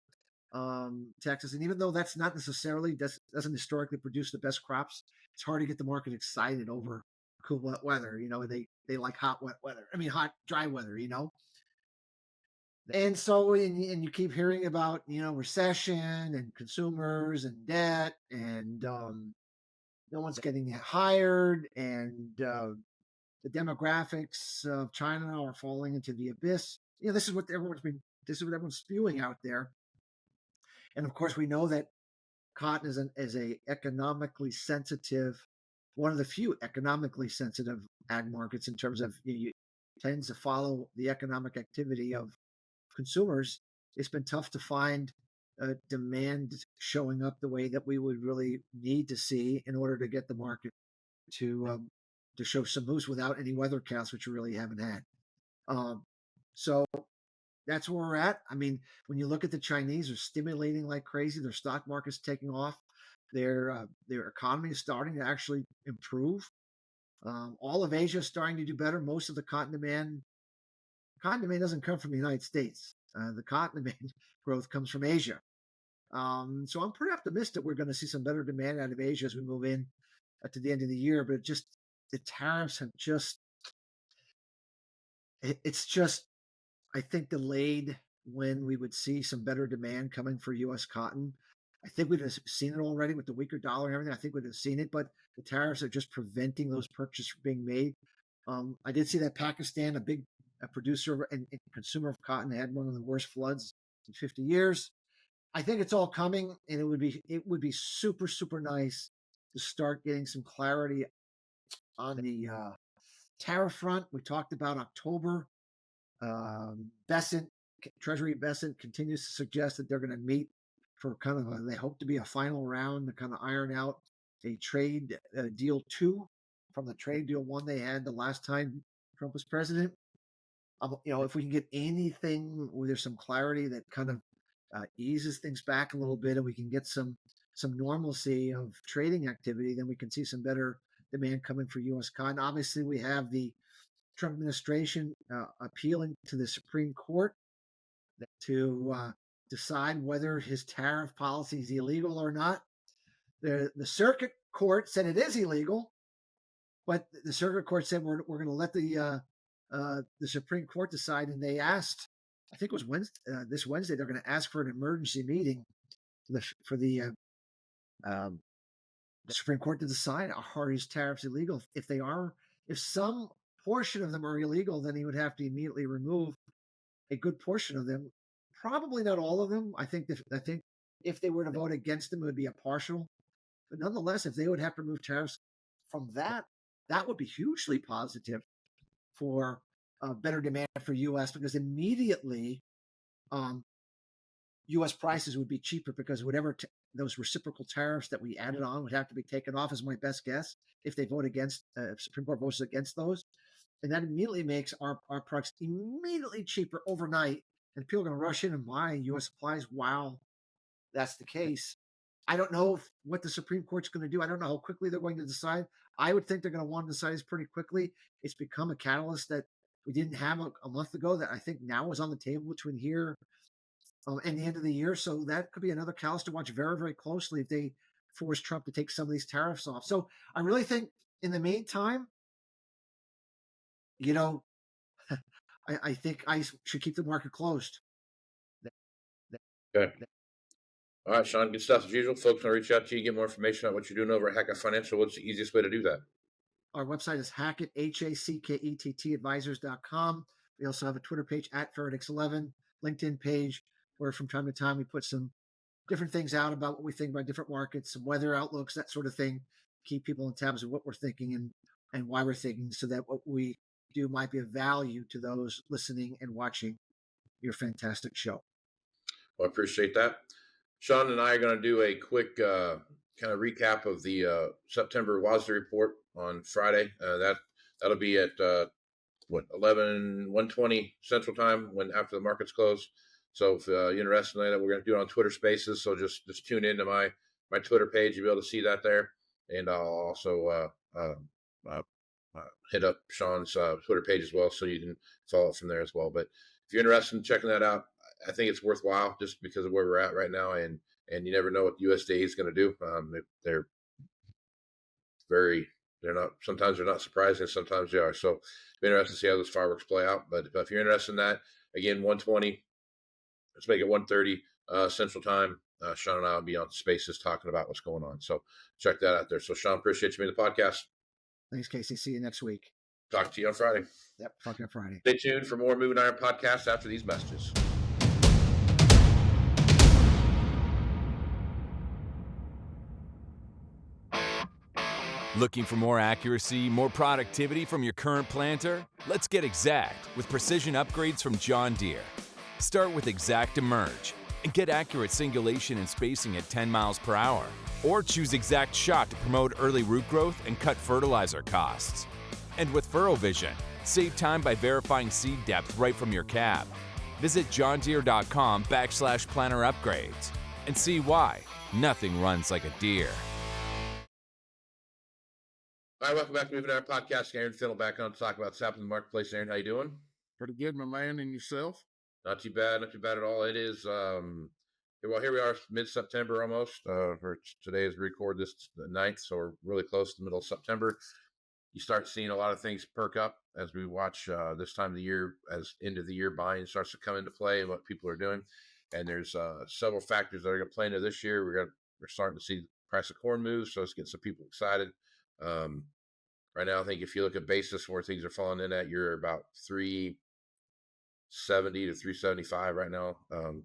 Texas. And even though that's not necessarily doesn't historically produce the best crops, it's hard to get the market excited over cool wet weather. They like hot wet weather. I mean, hot dry weather. And so, and you keep hearing about recession and consumers and debt, and no one's getting hired, and the demographics of China are falling into the abyss. This is what everyone's spewing out there. And of course, we know that cotton is a economically sensitive, one of the few economically sensitive ag markets in terms of tends to follow the economic activity of consumers. It's been tough to find demand showing up the way that we would really need to see in order to get the market to show some moves without any weather counts, which we really haven't had. So that's where we're at. I mean, when you look at the Chinese, they're stimulating like crazy. Their stock market's taking off. Their economy is starting to actually improve. All of Asia is starting to do better. Most of the cotton demand doesn't come from the United States. The cotton demand growth comes from Asia. So I'm pretty optimistic we're going to see some better demand out of Asia as we move in to the end of the year. But just the tariffs have it's just, I think, delayed when we would see some better demand coming for U.S. cotton. I think we'd have seen it already with the weaker dollar and everything. I think we'd have seen it, but the tariffs are just preventing those purchases from being made. I did see that Pakistan, a big producer and consumer of cotton, had one of the worst floods in 50 years. I think it's all coming, and it would be super, super nice to start getting some clarity on the tariff front. We talked about October. Treasury Besant continues to suggest that they're going to meet for they hope to be a final round to kind of iron out a trade deal 2 from the trade deal 1 they had the last time Trump was president. If we can get anything where there's some clarity that kind of eases things back a little bit, and we can get some normalcy of trading activity, then we can see some better demand coming for U.S. cotton. Obviously, we have the Trump administration appealing to the Supreme Court to decide whether his tariff policy is illegal or not. The circuit court said it is illegal, but the circuit court said we're going to let the Supreme Court decide, and they asked, I think it was this Wednesday, they're going to ask for an emergency meeting for the Supreme Court to decide are these tariffs illegal. If some portion of them are illegal, then he would have to immediately remove a good portion of them. Probably not all of them. I think if they were to vote against them, it would be a partial. But nonetheless, if they would have to remove tariffs from that would be hugely positive for better demand for U.S. because immediately U.S. prices would be cheaper because whatever those reciprocal tariffs that we added on would have to be taken off, is my best guess, if they vote against, Supreme Court votes against those. And that immediately makes our products immediately cheaper overnight. And people are going to rush in and buy U.S. supplies while that's the case. I don't know what the Supreme Court's going to do. I don't know how quickly they're going to decide. I would think they're going to want to decide this pretty quickly. It's become a catalyst that we didn't have a month ago that I think now is on the table between here and the end of the year. So that could be another catalyst to watch very, very closely if they force Trump to take some of these tariffs off. So I really think in the meantime, I think I should keep the market closed. Okay. All right, Sean, good stuff as usual. Folks want to reach out to you, get more information on what you're doing over at Hackett Financial. What's the easiest way to do that? Our website is Hackett, Hackett advisors.com. We also have a Twitter page at Faradix11, LinkedIn page, where from time to time we put some different things out about what we think about different markets, some weather outlooks, that sort of thing. Keep people in tabs of what we're thinking and why we're thinking, so that what we do might be of value to those listening and watching your fantastic show. Well, I appreciate that. Sean and I are going to do a quick kind of recap of the September WASDE report on Friday. That'll be at 1:20 Central Time, after the markets close. So if you're interested in that, we're going to do it on Twitter Spaces. So just tune into my Twitter page. You'll be able to see that there, and I'll also hit up Sean's Twitter page as well, so you can follow it from there as well. But if you're interested in checking that out, I think it's worthwhile just because of where we're at right now, and you never know what USDA is going to do. Sometimes they're not surprising, sometimes they are. So it'll be interesting to see how those fireworks play out. But if you're interested in that, again, 1:20, let's make it 1:30 Central Time. Sean and I will be on Spaces talking about what's going on. So check that out there. So Sean, appreciate you being the podcast. Thanks, Casey. See you next week. Talk to you on Friday. Yep, talk to you on Friday. Stay tuned for more Moving Iron podcasts after these messages. Looking for more accuracy, more productivity from your current planter? Let's get exact with precision upgrades from John Deere. Start with Exact Emerge and get accurate singulation and spacing at 10 miles per hour. Or choose Exact Shot to promote early root growth and cut fertilizer costs. And with Furrow Vision, save time by verifying seed depth right from your cab. Visit johndeere.com/planner upgrades and see why nothing runs like a deer. All right, welcome back to Moving Iron Podcast. Aaron Finnell back on to talk about SAP in the marketplace. Aaron, how you doing? Pretty good, my man, and yourself? Not too bad at all. It is, well, here we are, mid-September almost. For today is record this the 9th, so we're really close to the middle of September. You start seeing a lot of things perk up as we watch this time of the year, as end of the year buying starts to come into play and what people are doing. And there's several factors that are going to play into this year. We're starting to see the price of corn move, so it's getting some people excited. Right now, I think if you look at basis where things are falling in at, you're about 370 to 375 right now.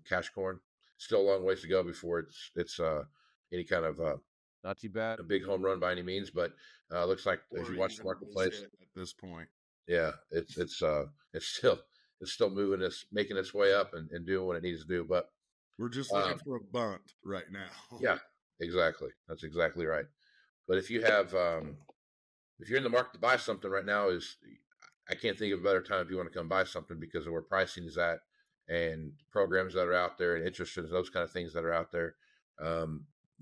Cash corn, still a long ways to go before it's any kind of Not too bad. a big home run by any means, but looks like as Or you watch the even marketplace bullshit at this point. yeah, it's still moving making its way up and doing what it needs to do. But We're just looking for a bunt right now. yeah, exactly. That's exactly right. But if you have if you're in the market to buy something right now, I can't think of a better time if you want to come buy something because of where pricing is at and programs that are out there and interest rates, those kind of things that are out there.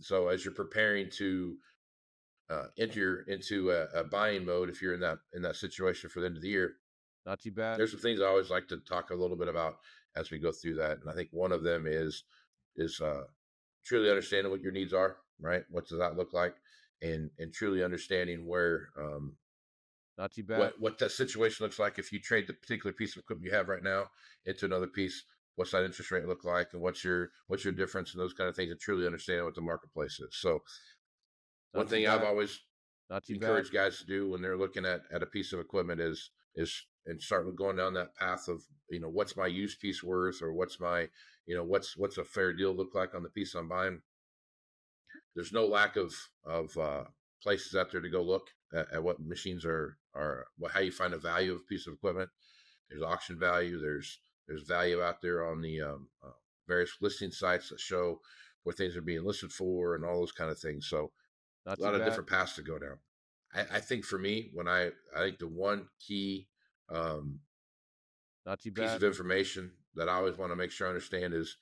So as you're preparing to enter into a buying mode, if you're in that situation for the end of the year, Not too bad. there's some things I always like to talk a little bit about as we go through that, and I think one of them is truly understanding what your needs are. Right, what does that look like, and truly understanding where Not too bad. what that situation looks like if you trade the particular piece of equipment you have right now into another piece. What's that interest rate look like, and what's your difference, and those kind of things, and truly understanding what the marketplace is. So one thing I've always encouraged guys to do when they're looking at a piece of equipment is and start going down that path of, what's my used piece worth, or what's my, what's a fair deal look like on the piece I'm buying. There's no lack of places out there to go look at what machines are how you find the value of a piece of equipment. There's auction value. There's value out there on the various listing sites that show what things are being listed for and all those kind of things. So a lot of different paths to go down. I think for me, I think the one key piece of information that I always want to make sure I understand is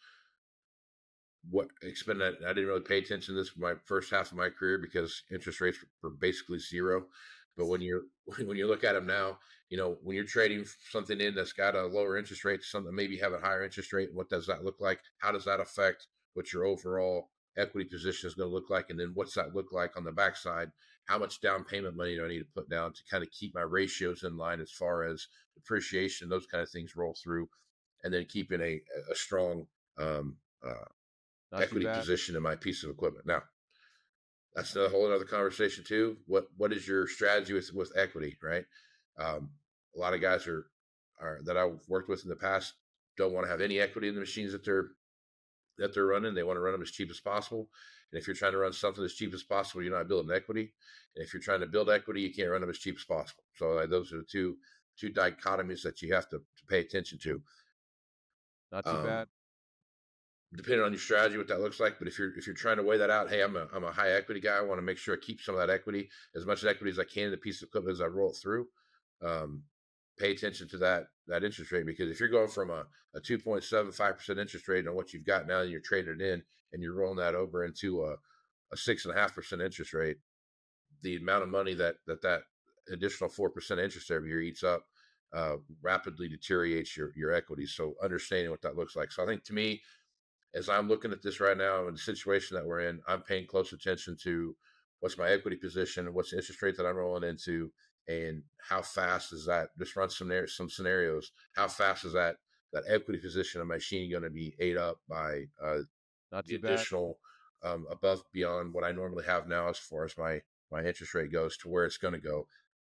what expended. I didn't really pay attention to this for my first half of my career because interest rates were basically zero. But when you look at them now, when you're trading something in that's got a lower interest rate, something maybe have a higher interest rate, what does that look like? How does that affect what your overall equity position is going to look like? And then what's that look like on the backside? How much down payment money do I need to put down to kind of keep my ratios in line as far as depreciation, those kind of things roll through, and then keeping a strong equity position in my piece of equipment. Now, that's a whole other conversation too. What is your strategy with equity, right? A lot of guys are that I've worked with in the past don't want to have any equity in the machines that they're running. They want to run them as cheap as possible. And if you're trying to run something as cheap as possible, you're not building equity. And if you're trying to build equity, you can't run them as cheap as possible. So those are the two dichotomies that you have to pay attention to. Not too bad. Depending on your strategy, what that looks like. But if you're trying to weigh that out, hey, I'm a high equity guy. I want to make sure I keep some of that equity, as much equity as I can in the piece of equipment as I roll it through. Pay attention to that interest rate, because if you're going from a 2.75% interest rate on what you've got now and you're trading it in and you're rolling that over into a 6.5% interest rate, the amount of money that additional 4% interest every year eats up rapidly deteriorates your equity. So understanding what that looks like. So I think, to me, as I'm looking at this right now in the situation that we're in, I'm paying close attention to what's my equity position, what's the interest rate that I'm rolling into, and how fast is that, just run some scenarios, how fast is that equity position of my machine going to be ate up by the additional above beyond what I normally have now as far as my interest rate goes to where it's going to go.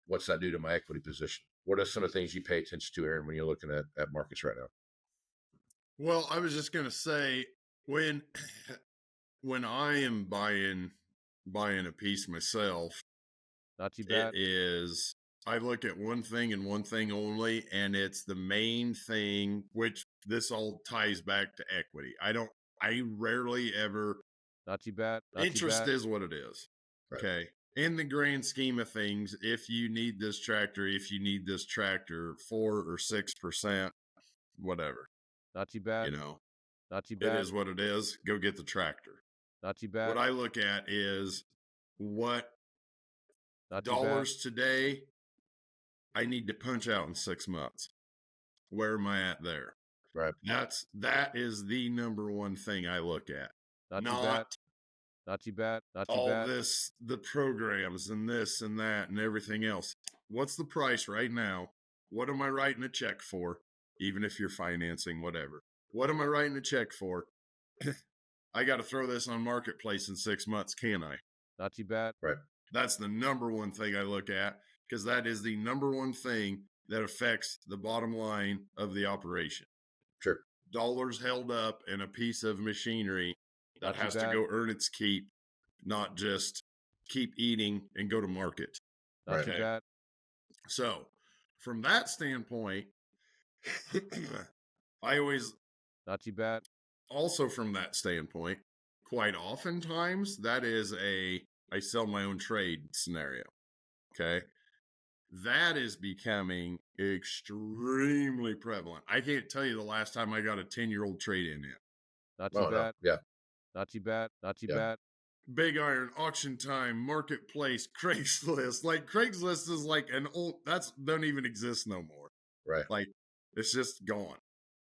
What's that do to my equity position? What are some of the things you pay attention to, Aaron, when you're looking at markets right now? Well, I was just going to say, when I am buying a piece myself, Not too It bad. is, I look at one thing and one thing only, and it's the main thing, which this all ties back to equity. I rarely ever, Not too bad. Not interest too bad. is what it is. Right. Okay. In the grand scheme of things, if you need this tractor, 4 or 6%, whatever, Not too bad. you know, Not too it bad. is what it is. Go get the tractor. Not too bad. What I look at is what Not too bad. dollars today I need to punch out in 6 months. Where am I at there? Right. That is the number one thing I look at. Not too bad. Not Not too bad. Not too all bad. this, the programs and this and that and everything else. What's the price right now? What am I writing a check for? Even if you're financing, whatever. What am I writing a check for? I got to throw this on Marketplace in 6 months, can I? Not too bad. Right. That's the number one thing I look at, because that is the number one thing that affects the bottom line of the operation. Sure. Dollars held up in a piece of machinery that Not too has to bad. go earn its keep, not just keep eating and go to market. Not Right. too Okay. bad. So, from that standpoint, I always, Not too bad. also from that standpoint, quite oftentimes, that is I sell my own trade scenario. Okay. That is becoming extremely prevalent. I can't tell you the last time I got a 10-year-old trade in it. Not too Oh, no. bad. Yeah. Not too bad. Not too Yeah. bad. Big Iron, Auction Time, Marketplace, Craigslist. Like Craigslist is like an old, that's don't even exist no more. Right. Like it's just gone.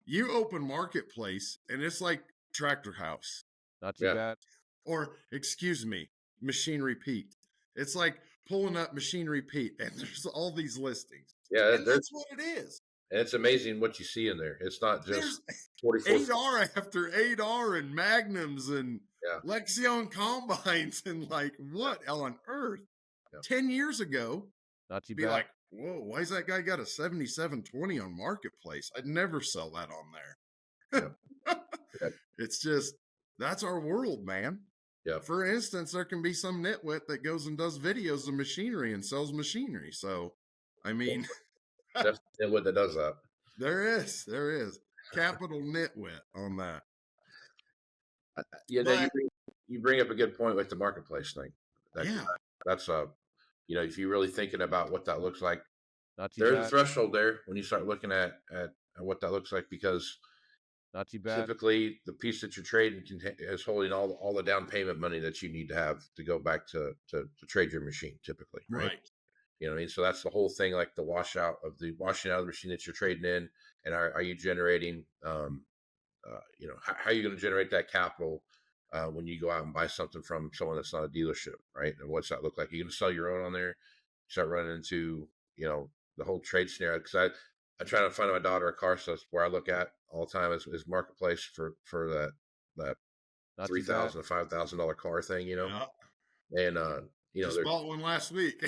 You open Marketplace and it's like Tractor House, Not too Yeah. bad. or excuse me, Machinery Pete. It's like pulling up Machinery Pete and there's all these listings. Yeah. And that's what it is. And it's amazing what you see in there. It's not just There's 44. 8R after 8R and Magnums and Yeah. Lexion combines and like what on earth? Yeah. 10 years ago, Not too be bad. like, whoa, why's that guy got a 7720 on Marketplace? I'd never sell that on there. Yeah. It's just, that's our world, man. Yeah. For instance, there can be some nitwit that goes and does videos of machinery and sells machinery. So, I mean, That's what that does that. there is capital nitwit on that. Yeah. But- You bring up a good point with the marketplace thing. Yeah. That's if you're really thinking about what that looks like, Not too there's a bad. threshold there when you start looking at what that looks like, because Not too bad. typically the piece that you're trading is holding all the down payment money that you need to have to go back to trade your machine typically. Right. You know what I mean? So that's the whole thing, like the washing out of the machine that you're trading in. And are you generating, how are you going to generate that capital when you go out and buy something from someone that's not a dealership, right? And what's that look like? Are you going to sell your own on there? Start running into, the whole trade scenario. Because I try to find my daughter a car, so that's where I look at all the time is marketplace for that Not too $3,000 bad. to $5,000 car thing, Yeah. and Just there's bought one last week.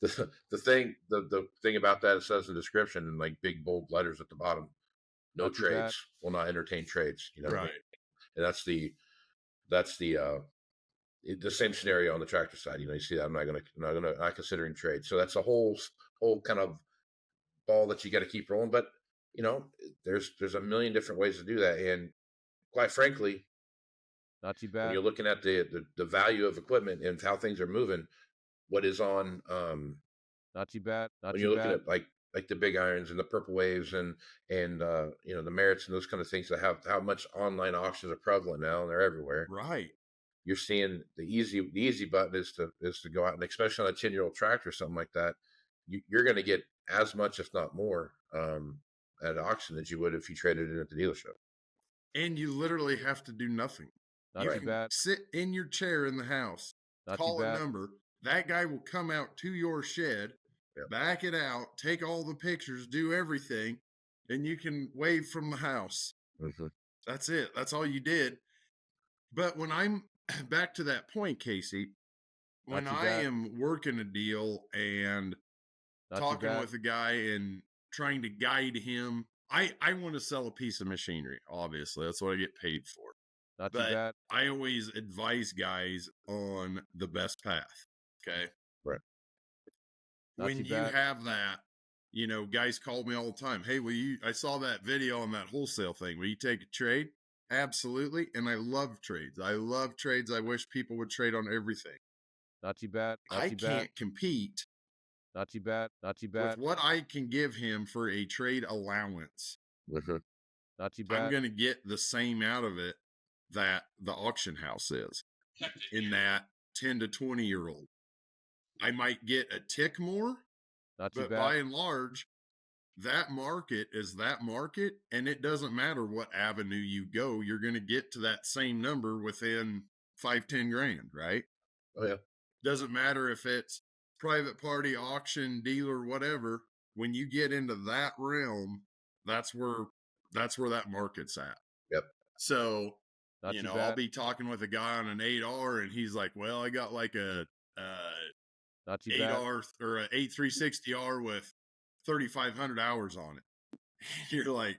the thing about that, it says in the description in like big bold letters at the bottom, no Not too bad. trades, will not entertain trades. You know, what I mean? Right. And that's the same scenario on the tractor side. You see that I'm not considering trade. So that's a whole kind of ball that you got to keep rolling. But there's a million different ways to do that, and quite frankly, Not too when bad. you're looking at the value of equipment and how things are moving, what is on Not too bad. Not when too you're looking bad. at like the big irons and the purple waves and the merits and those kind of things that have how much online auctions are prevalent now, and they're everywhere. Right. You're seeing the easy button is to go out, and especially on a 10-year-old tractor or something like that, you're going to get as much, if not more, at auction than you would if you traded it at the dealership. And you literally have to do nothing. Not You too can bad. sit in your chair in the house, Not call too a bad. number. That guy will come out to your shed, Yep. back it out, take all the pictures, do everything, and you can wave from the house. Mm-hmm. That's it. That's all you did. But when I'm back to that point, Casey, when Not too I bad. am working a deal and Not too talking bad. with a guy and trying to guide him, I want to sell a piece of machinery. Obviously, that's what I get paid for. Not too But bad. I always advise guys on the best path. Okay. Right. Not When too you bad. have that, guys call me all the time. Hey, I saw that video on that wholesale thing. Will you take a trade? Absolutely. And I love trades. I love trades. I wish people would trade on everything. Not too bad. Not I too bad. can't compete Not too bad. Not too with bad. what I can give him for a trade allowance. Mhm. Not too I'm bad. going to get the same out of it that the auction house is in that 10 to 20-year-old. I might get a tick more, Not too but bad. by and large, that market is that market, and it doesn't matter what avenue you go, you're going to get to that same number within 5-10 grand, right? Oh yeah. Doesn't matter if it's private party, auction, dealer, whatever. When you get into that realm, that's where that market's at. Yep. So, Not too I'll bad. be talking with a guy on an 8R, and he's like, "Well, I got like a Not too bad. 8R or a 8360R with 3,500 hours on it." You're like,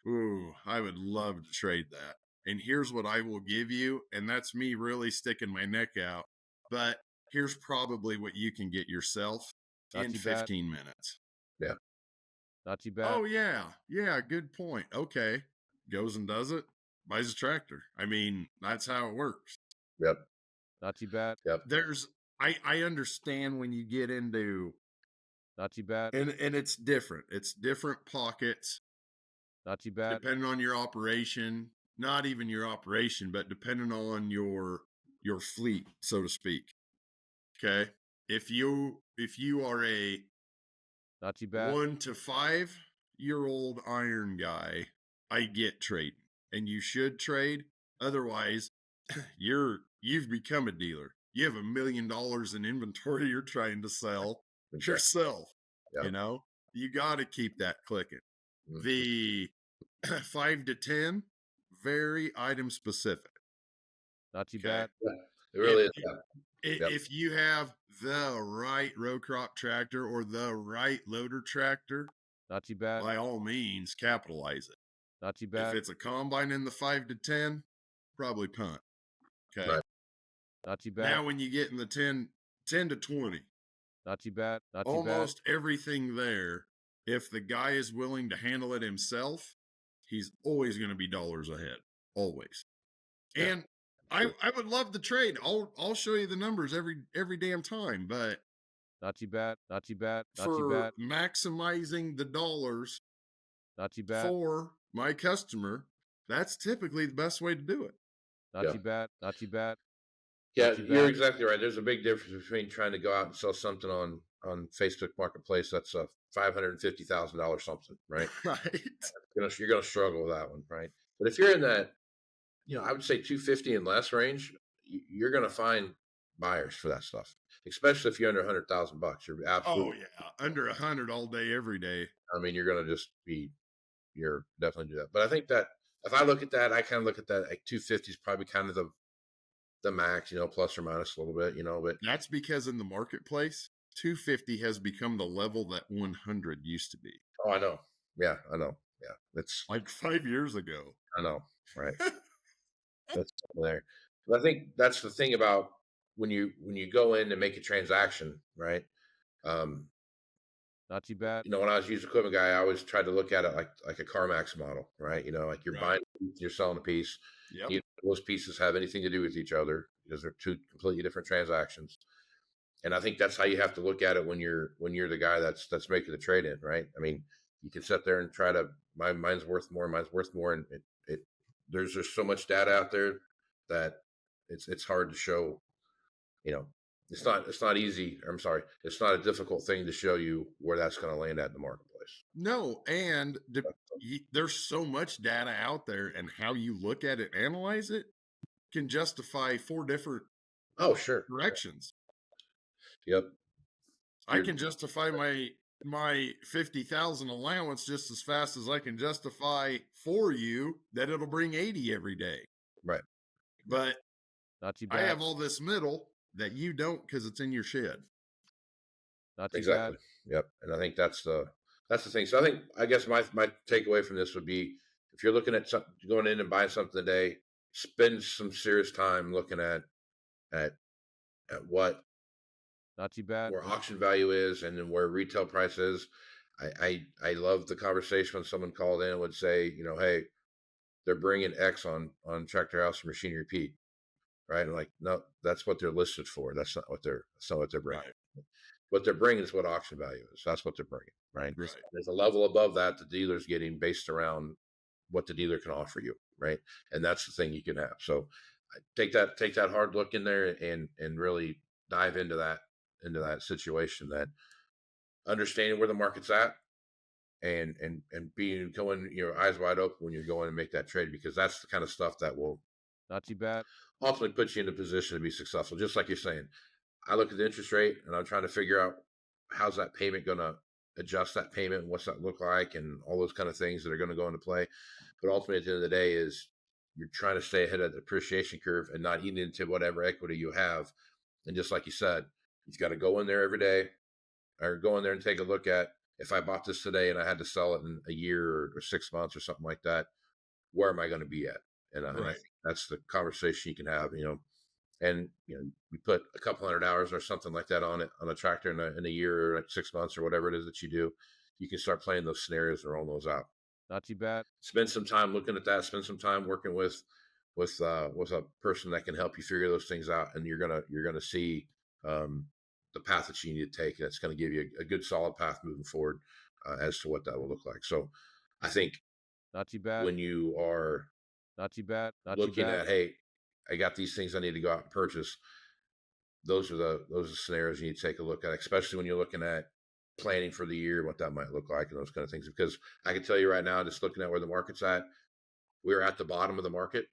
"Ooh, I would love to trade that." And here's what I will give you, and that's me really sticking my neck out. But here's probably what you can get yourself Not in too bad. 15 minutes. Yeah. Not too bad. Oh yeah, good point. Okay, goes and does it, buys a tractor. I mean, that's how it works. Yep. Not too bad. Yep. I understand when you get into, Not too bad. and it's different. It's different pockets Not too bad. depending on your operation. Not even your operation, but depending on your fleet, so to speak. Okay, if you are a Not too bad. 1 to 5 year old iron guy, I get trading, and you should trade. Otherwise, you've become a dealer. You have $1 million in inventory you're trying to sell Exactly. yourself. Yep. You got to keep that clicking. Mhm. The 5 to 10, very item specific. Not too Okay. bad. Yeah. It really If is. Yeah. Yep. If you have the right row crop tractor or the right loader tractor, Not too bad. by all means, capitalize it. Not too If bad. it's a combine in the 5 to 10, probably punt. Okay. Right. Not too bad. Now, when you get in the 10 to 20, Not too bad. Not too bad. almost everything there, if the guy is willing to handle it himself, he's always going to be dollars ahead. Always. Yeah. And I would love the trade. I'll show you the numbers every damn time, but Not too bad. Not too bad. Not too for bad. maximizing the dollars Not too bad. for my customer, that's typically the best way to do it. Not Yeah. too bad. Not too bad. Yeah, Not too you're bad. exactly right. There's a big difference between trying to go out and sell something on Facebook Marketplace that's a $550,000 something, right? Right. You're gonna struggle with that one, right? But if you're in that, I would say 250 and less range, you're gonna find buyers for that stuff, especially if you're under $100,000. You're Oh absolutely. yeah, under 100 all day, every day. I mean, you're gonna just you're definitely do that. But I think that if I look at that, I kind of look at that like 250 is probably kind of the max, plus or minus a little bit, but That's because in the marketplace, 250 has become the level that 100 used to be. oh, I know. Yeah, I know. Yeah, it's Like 5 years ago. I know, right? That's there. But I think that's the thing about when you go in and make a transaction, right? Not too bad. When I was a used equipment guy, I always tried to look at it like a CarMax model, right? Like you're Right. buying, you're selling a piece. Yep. Neither of those pieces have anything to do with each other because they're two completely different transactions. And I think that's how you have to look at it when you're the guy that's making the trade in, right? I mean, you can sit there and try to mine's worth more, and there's just so much data out there that it's hard to show. It's not easy. I'm sorry, it's not a difficult thing to show you where that's going to land at in the marketplace. No, and there's so much data out there, and how you look at it, analyze it, can justify 4 different Oh, sure. directions. Yep. I can justify my 50,000 allowance just as fast as I can justify for you that it'll bring 80 every day. Right. But Not too bad. I have all this middle that you don't because it's in your shed. Not too Exactly. bad. Yep. And I think that's the thing. So I guess my takeaway from this would be, if you're looking at something, going in and buying something today, spend some serious time looking at what Not too bad. where auction value is and then where retail price is. I love the conversation when someone called in and would say, you know, hey, they're bringing X on Tractor House Machinery Pete, right? And like, no, that's what they're listed for. That's not what they're bringing. Right. What they're bringing is what auction value is. That's what they're bringing, right? Right. There's a level above that the dealer's getting based around what the dealer can offer you, right? And that's the thing you can have. So take that hard look in there and really dive into that situation, that understanding where the market's at and being going your eyes wide open when you're going and make that trade, because that's the kind of stuff that will Not too bad. ultimately put you in a position to be successful. Just like you're saying, I look at the interest rate and I'm trying to figure out how's that payment going to adjust that payment and what's that look like and all those kind of things that are going to go into play. But ultimately, at the end of the day, is you're trying to stay ahead of the depreciation curve and not eating into whatever equity you have. And just like you said, you've got to go in there every day or go in there and take a look at, if I bought this today and I had to sell it in a year or 6 months or something like that, where am I going to be at? And I think that's the conversation you can have, and we put a couple hundred hours or something like that on a tractor in a year or 6 months or whatever it is that you do. You can start playing those scenarios and rolling those out. Not too bad. Spend some time looking at that. Spend some time working with a person that can help you figure those things out, and you're gonna see the path that you need to take. And it's going to give you a good solid path moving forward as to what that will look like. So I think Not too bad. when you are Not too bad. Not looking too bad. at, hey, I got these things I need to go out and purchase, those are the scenarios you need to take a look at, especially when you're looking at planning for the year, what that might look like and those kind of things. Because I can tell you right now, just looking at where the market's at, we're at the bottom of the market.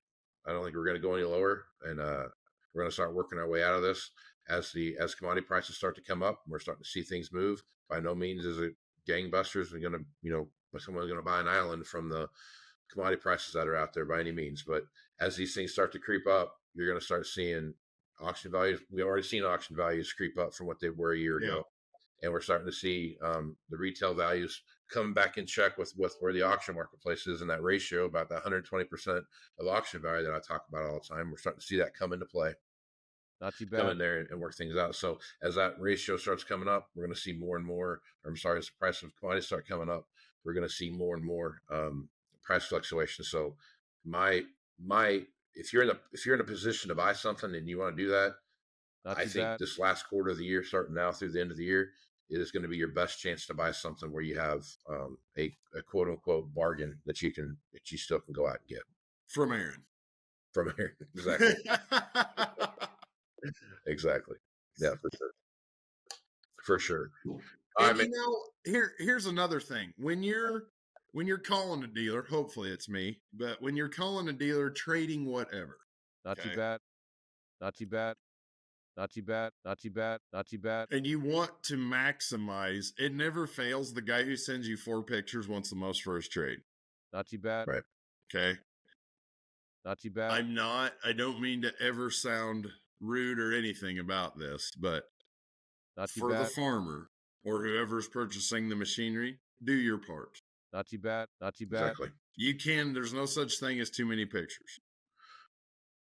I don't think we're going to go any lower, and we're going to start working our way out of this as commodity prices start to come up. We're starting to see things move. By no means is it gangbusters. We're going to, someone's going to buy an island from the commodity prices that are out there by any means. But as these things start to creep up, you're going to start seeing auction values. We already seen auction values creep up from what they were a year ago. And we're starting to see the retail values come back in check with where the auction marketplace is, and that ratio, about that 120% of auction value that I talk about all the time. We're starting to see that come into play. Not too bad. Come in there and work things out. So as that ratio starts coming up, we're going to see more and more. As the price of commodities start coming up, we're going to see more and more price fluctuations. So if you're in a position to buy something and you want to do that, I think this last quarter of the year, starting now through the end of the year, it is going to be your best chance to buy something where you have a quote unquote bargain that you still can go out and get from Aaron. Exactly. Exactly. Yeah, for sure. And here's another thing. When you're calling a dealer, hopefully it's me, but when you're calling a dealer trading whatever. Not too bad. Not too bad. Not too bad. Not too bad. Not too bad. And you want to maximize. It never fails. The guy who sends you 4 pictures wants the most for his trade. Not too bad. Right. Okay. Not too bad. I don't mean to ever sound rude or anything about this, but not too for bad. The farmer or whoever's purchasing the machinery, do your part. Not too bad. Not too bad. Exactly. There's no such thing as too many pictures.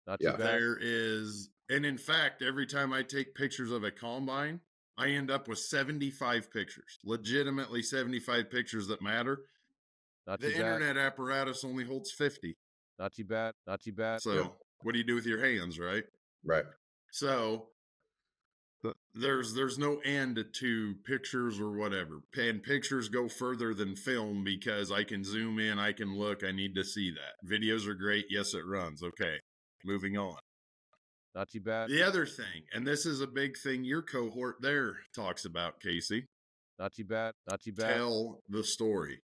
Not too bad. There is, and in fact, every time I take pictures of a combine, I end up with 75 pictures, legitimately 75 pictures that matter. Not too bad. The internet apparatus only holds 50. Not too bad. Not too bad. So what do you do with your hands, right? Right. So there's no end to pictures or whatever. And pictures go further than film because I can zoom in, I can look, I need to see that. Videos are great. Yes, it runs. Okay. Moving on. Not too bad. The other thing, and this is a big thing your cohort there talks about, Casey. Not too bad. Not too bad. Tell the story.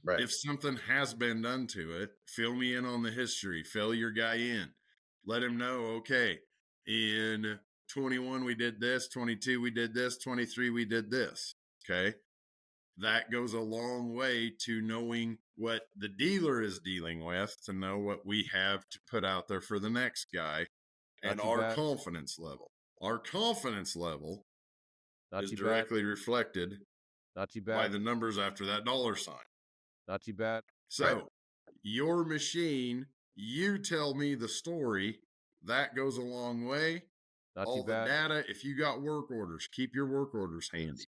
Right. If something has been done to it, fill me in on the history. Fill your guy in. Let him know, okay, in 21 we did this, 22 we did this, 23 we did this. Okay? That goes a long way to knowing what the dealer is dealing with, to know what we have to put out there for the next guy, and our confidence level. Our confidence level is directly reflected by the numbers after that dollar sign. Not too bad. So your machine, you tell me the story, that goes a long way. Not all too the bad. data. If you got work orders, keep your work orders handy.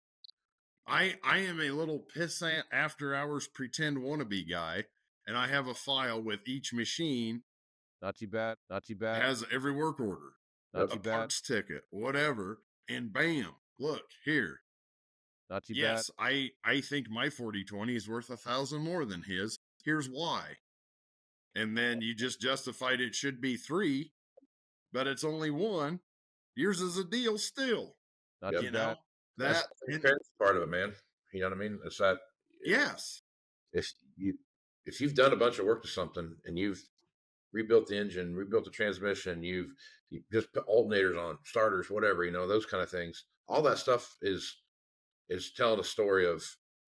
I am a little pissant after hours pretend wannabe guy, and I have a file with each machine. Not too bad. Not too bad. Has every work order, Not a too bad. parts ticket, whatever, and bam, look here. Not too bad. Yes, I think my 4020 is worth 1,000 more than his. Here's why. And then you just justified it should be 3, but it's only 1. Yours is a deal still. Not Yep. too You bad. know That's that. the transparency part of it, man. You know what I mean? It's that Yes. if you've done a bunch of work to something and you've rebuilt the engine, rebuilt the transmission, you just put alternators on, starters, whatever, those kind of things. All that stuff is telling a story of,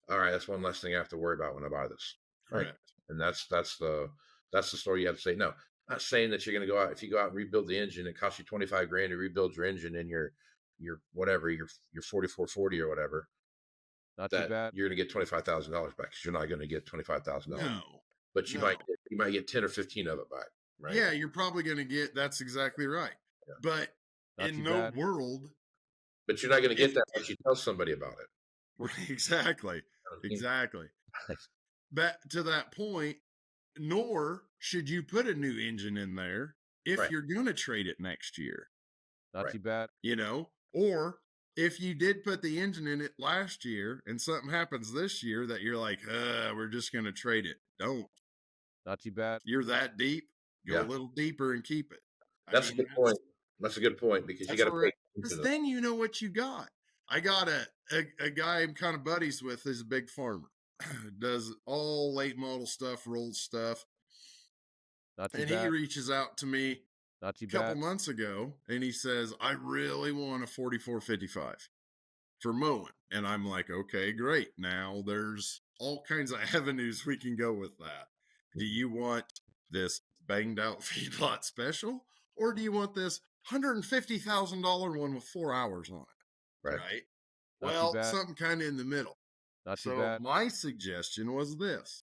all right, that's one less thing I have to worry about when I buy this. Right. Correct. And that's the story you have to say. No, not saying that you're going to go out. If you go out and rebuild the engine, it costs you 25 grand to rebuild your engine and your whatever, your 4440 or whatever. Not too That bad. you're going to get $25,000 back, because you're not going to get $25,000. No. But you No. might get 10 or 15 of it back. Right? Yeah, you're probably going to get. That's exactly right. Yeah. But Not in too no bad. world. But you're not going to get that unless you tell somebody about it. Exactly. Exactly. Back to that point, nor should you put a new engine in there if Right. you're going to trade it next year. Not Right. too bad. Or if you did put the engine in it last year and something happens this year that you're like, we're just going to trade it. Don't. Not too bad. You're that deep. Go Yeah. a little deeper and keep it. That's a good point. That's a good point, because you got to Because then you know what you got. I got a guy I'm kind of buddies with is a big farmer. Does all late model stuff, rolled stuff. Not too And bad. he reaches out to me Not too a couple bad. months ago and he says, I really want a 4455 for mowing. And I'm like, okay, great. Now there's all kinds of avenues we can go with that. Do you want this banged out feedlot special, or do you want this $150,000 one with 4 hours on it? Right. Not too Well, bad. something kind of in the middle. Not too So bad. my suggestion was this.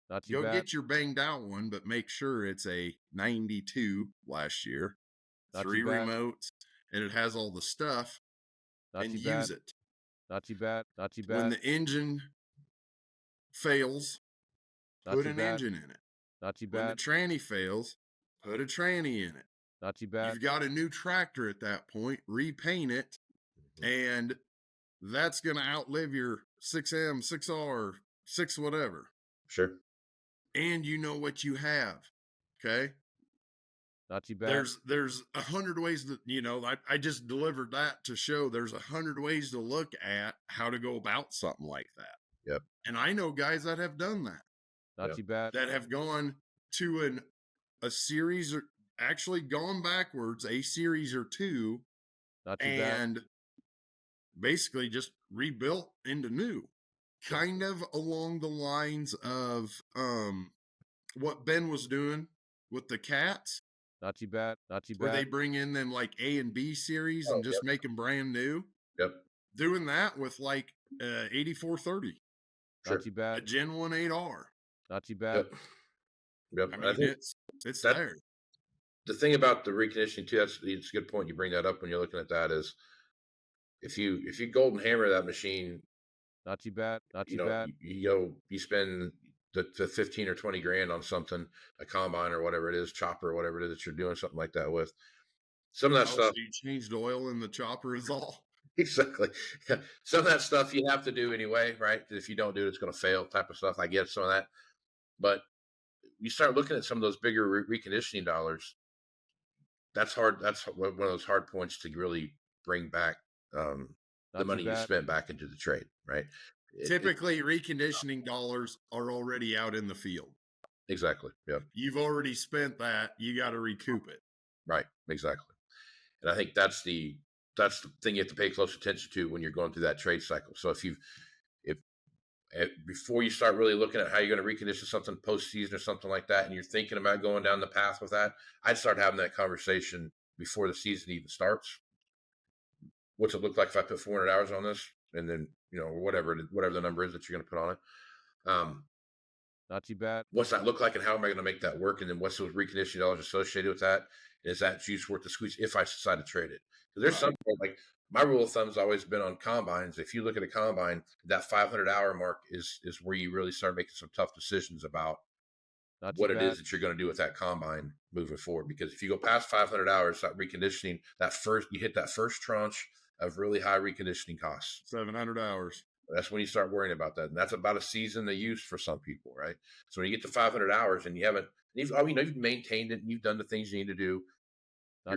Not too Go bad. get your banged out one, but make sure it's a 92 last year, Not 3 too bad. remotes, and it has all the stuff, Not and too use bad. it. Not too bad. Not too When bad. the engine fails, Not put too an bad. engine in it. Not too When the bad. tranny fails, put a tranny in it. Not too bad. You've got a new tractor at that point, repaint it, and that's going to outlive your 6M, 6R, 6 whatever. Sure. And you know what you have. Okay? Not too bad. There's 100 ways that, I just delivered that to show there's 100 ways to look at how to go about something like that. Yep. And I know guys that have done that, Not Yep. too bad. that have gone to a series, or actually gone backwards a series or 2, Not too bad. and basically just rebuilt into new, kind of along the lines of what Ben was doing with the cats, Not too bad. Not too where they bad. bring in them like A and B series Oh, and just make them brand new. Yep. Doing that with like 8430, Sure. Not too a bad. Gen 18R. Not too bad. Yep. Yep. I And mean, think it's that- there. the thing about the reconditioning too, it's a good point you bring that up when you're looking at that, is if you golden hammer that machine, Not too bad. Not too bad. you spend the 15 or 20 grand on something, a combine or whatever it is, chopper or whatever it is that you're doing something like that with. Some of that Oh, stuff, so you changed oil in the chopper is all. exactly. Some of that stuff you have to do anyway, right? If you don't do it, it's going to fail, type of stuff. I get some of that, but you start looking at some of those bigger reconditioning dollars. That's hard. That's one of those hard points to really bring back the Not money too you bad. spent back into the trade, right? Typically, reconditioning dollars are already out in the field. Exactly. Yep. You've already spent that. You got to recoup it. Right. Exactly. And I think that's the thing you have to pay close attention to when you're going through that trade cycle. So if before you start really looking at how you're going to recondition something post-season or something like that, and you're thinking about going down the path with that, I'd start having that conversation before the season even starts. What's it look like if I put 400 hours on this, and then whatever the number is that you're going to put on it. Not too bad. What's that look like, and how am I going to make that work? And then what's those reconditioning dollars associated with that? And is that juice worth the squeeze if I decide to trade it? Because there's some like my rule of thumb's always been on combines. If you look at a combine, that 500 hour mark is where you really start making some tough decisions about what it is that you're going to do with that combine moving forward. Because if you go past 500 hours, that reconditioning, you hit that first tranche of really high reconditioning costs. 700 hours. That's when you start worrying about that. And that's about a season of use for some people, right? So when you get to 500 hours and you've maintained it and you've done the things you need to do,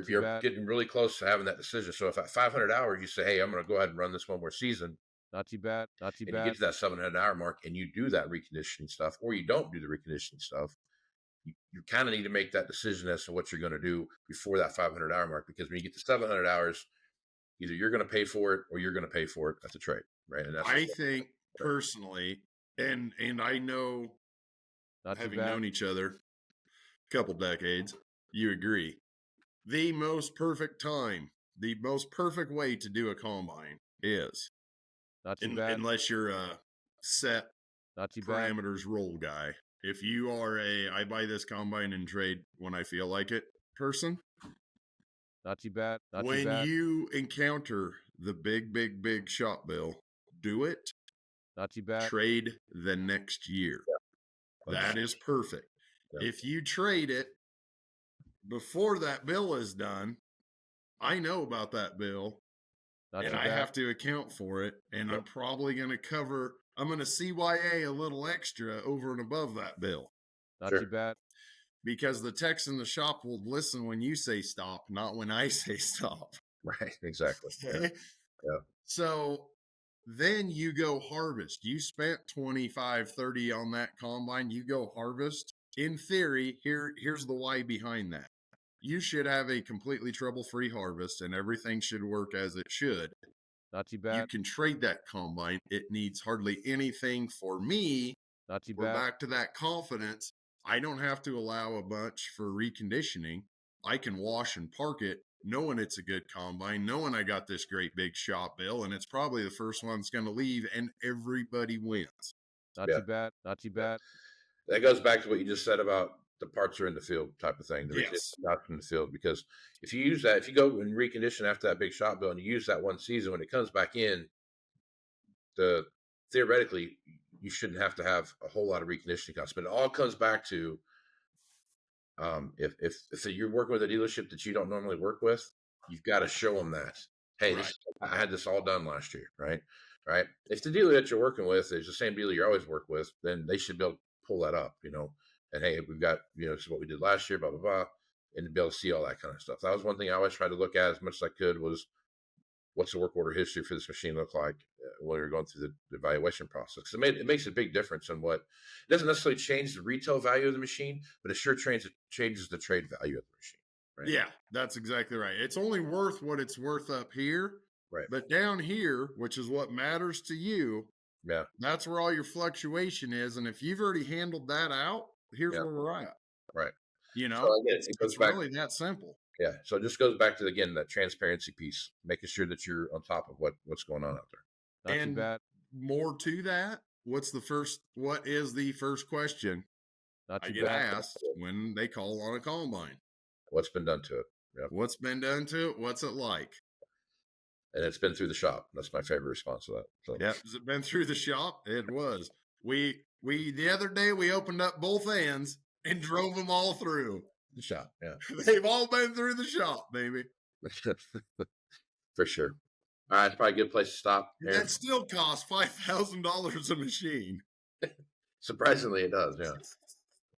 you're getting really close to having that decision. So if at 500 hours you say, hey, I'm going to go ahead and run this one more season. Not too bad. And you get to that 700 hour mark and you do that reconditioning stuff, or you don't do the reconditioning stuff, you kind of need to make that decision as to what you're going to do before that 500 hour mark. Because when you get to 700 hours, either you're going to pay for it or you're going to pay for it at the trade, right? And I think personally, and I know, having known each other a couple decades, you agree. The most perfect time, the most perfect way to do a combine is, not too bad. Unless you're a set not too parameters roll guy. If you are I buy this combine and trade when I feel like it person, not too bad. When you encounter the big shop bill, do it. Not too bad. Trade the next year. Yeah. That is perfect. Yeah. If you trade it before that bill is done, I know about that bill, and I have to account for it, and I'm probably going to I'm going to CYA a little extra over and above that bill. Not too bad. Because the techs in the shop will listen when you say stop, not when I say stop. Right, exactly. Okay? Yeah. So then you go harvest. You spent 25, 30 on that combine. You go harvest. In theory, here's the why behind that. You should have a completely trouble-free harvest, and everything should work as it should. Not too bad. You can trade that combine. It needs hardly anything for me. Not too We're bad. back to that confidence. I don't have to allow a bunch for reconditioning. I can wash and park it, knowing it's a good combine, knowing I got this great big shop bill, and it's probably the first one that's going to leave, and everybody wins. Not too bad. Not too bad. That goes back to what you just said about the parts are in the field type of thing. Yes. Not in the field, because if you use that, if you go and recondition after that big shop bill and you use that one season, when it comes back in, theoretically, you shouldn't have to have a whole lot of reconditioning costs. But it all comes back to if you're working with a dealership that you don't normally work with, you've got to show them that, hey, I had this all done last year, right? Right. If the dealer that you're working with is the same dealer you always work with, then they should be able to pull that up, and hey, we've got, this is what we did last year, blah, blah, blah, and to be able to see all that kind of stuff. That was one thing I always tried to look at as much as I could was, what's the work order history for this machine look like when you're going through the evaluation process? It makes a big difference in what, it doesn't necessarily change the retail value of the machine, but it sure changes the trade value of the machine. Right? Yeah, that's exactly right. It's only worth what it's worth up here. Right. But down here, which is what matters to you, that's where all your fluctuation is. And if you've already handled that out, here's where we're at. Right. So it's really that simple. Yeah. So it just goes back to, again, that transparency piece, making sure that you're on top of what's going on out there. Not too bad. More to that, what is the first question I get asked when they call on a combine? What's been done to it? Yep. What's been done to it? What's it like? And it's been through the shop. That's my favorite response to that. So. Yeah. Has it been through the shop? It was. We the other day we opened up both ends and drove them all through the shop. Yeah. They've all been through the shop, baby. For sure. All right. It's probably a good place to stop. Aaron. That still costs $5,000 a machine. Surprisingly, it does. Yeah.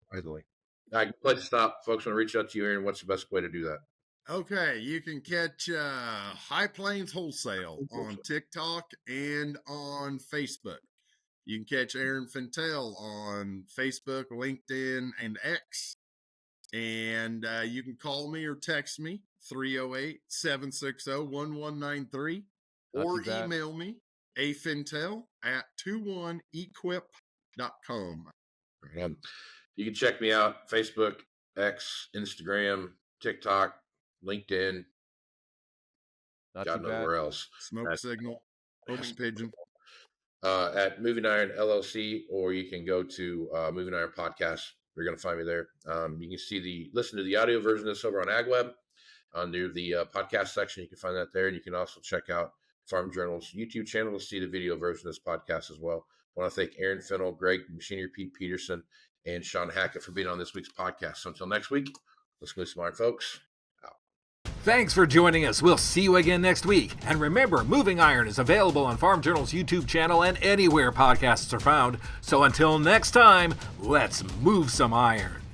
Surprisingly. All right. Good place to stop. Folks want to reach out to you, Aaron. What's the best way to do that? Okay, you can catch High Plains Wholesale on TikTok and on Facebook. You can catch Aaron Fintel on Facebook, LinkedIn, and X. And you can call me or text me, 308-760-1193, or email me, afintel@21equip.com. You can check me out, Facebook, X, Instagram, TikTok, LinkedIn, God knows where else. Smoke Signal, Homing Pigeon. at Moving Iron LLC, or you can go to Moving Iron Podcast. You're going to find me there. You can listen to the audio version of this over on AgWeb under the podcast section. You can find that there, and you can also check out Farm Journal's YouTube channel to see the video version of this podcast as well. I want to thank Aaron Fennell, Greg Machinery, Pete Peterson, and Sean Hackett for being on this week's podcast. So until next week, let's go smart, folks. Thanks for joining us. We'll see you again next week. And remember, Moving Iron is available on Farm Journal's YouTube channel and anywhere podcasts are found. So until next time, let's move some iron.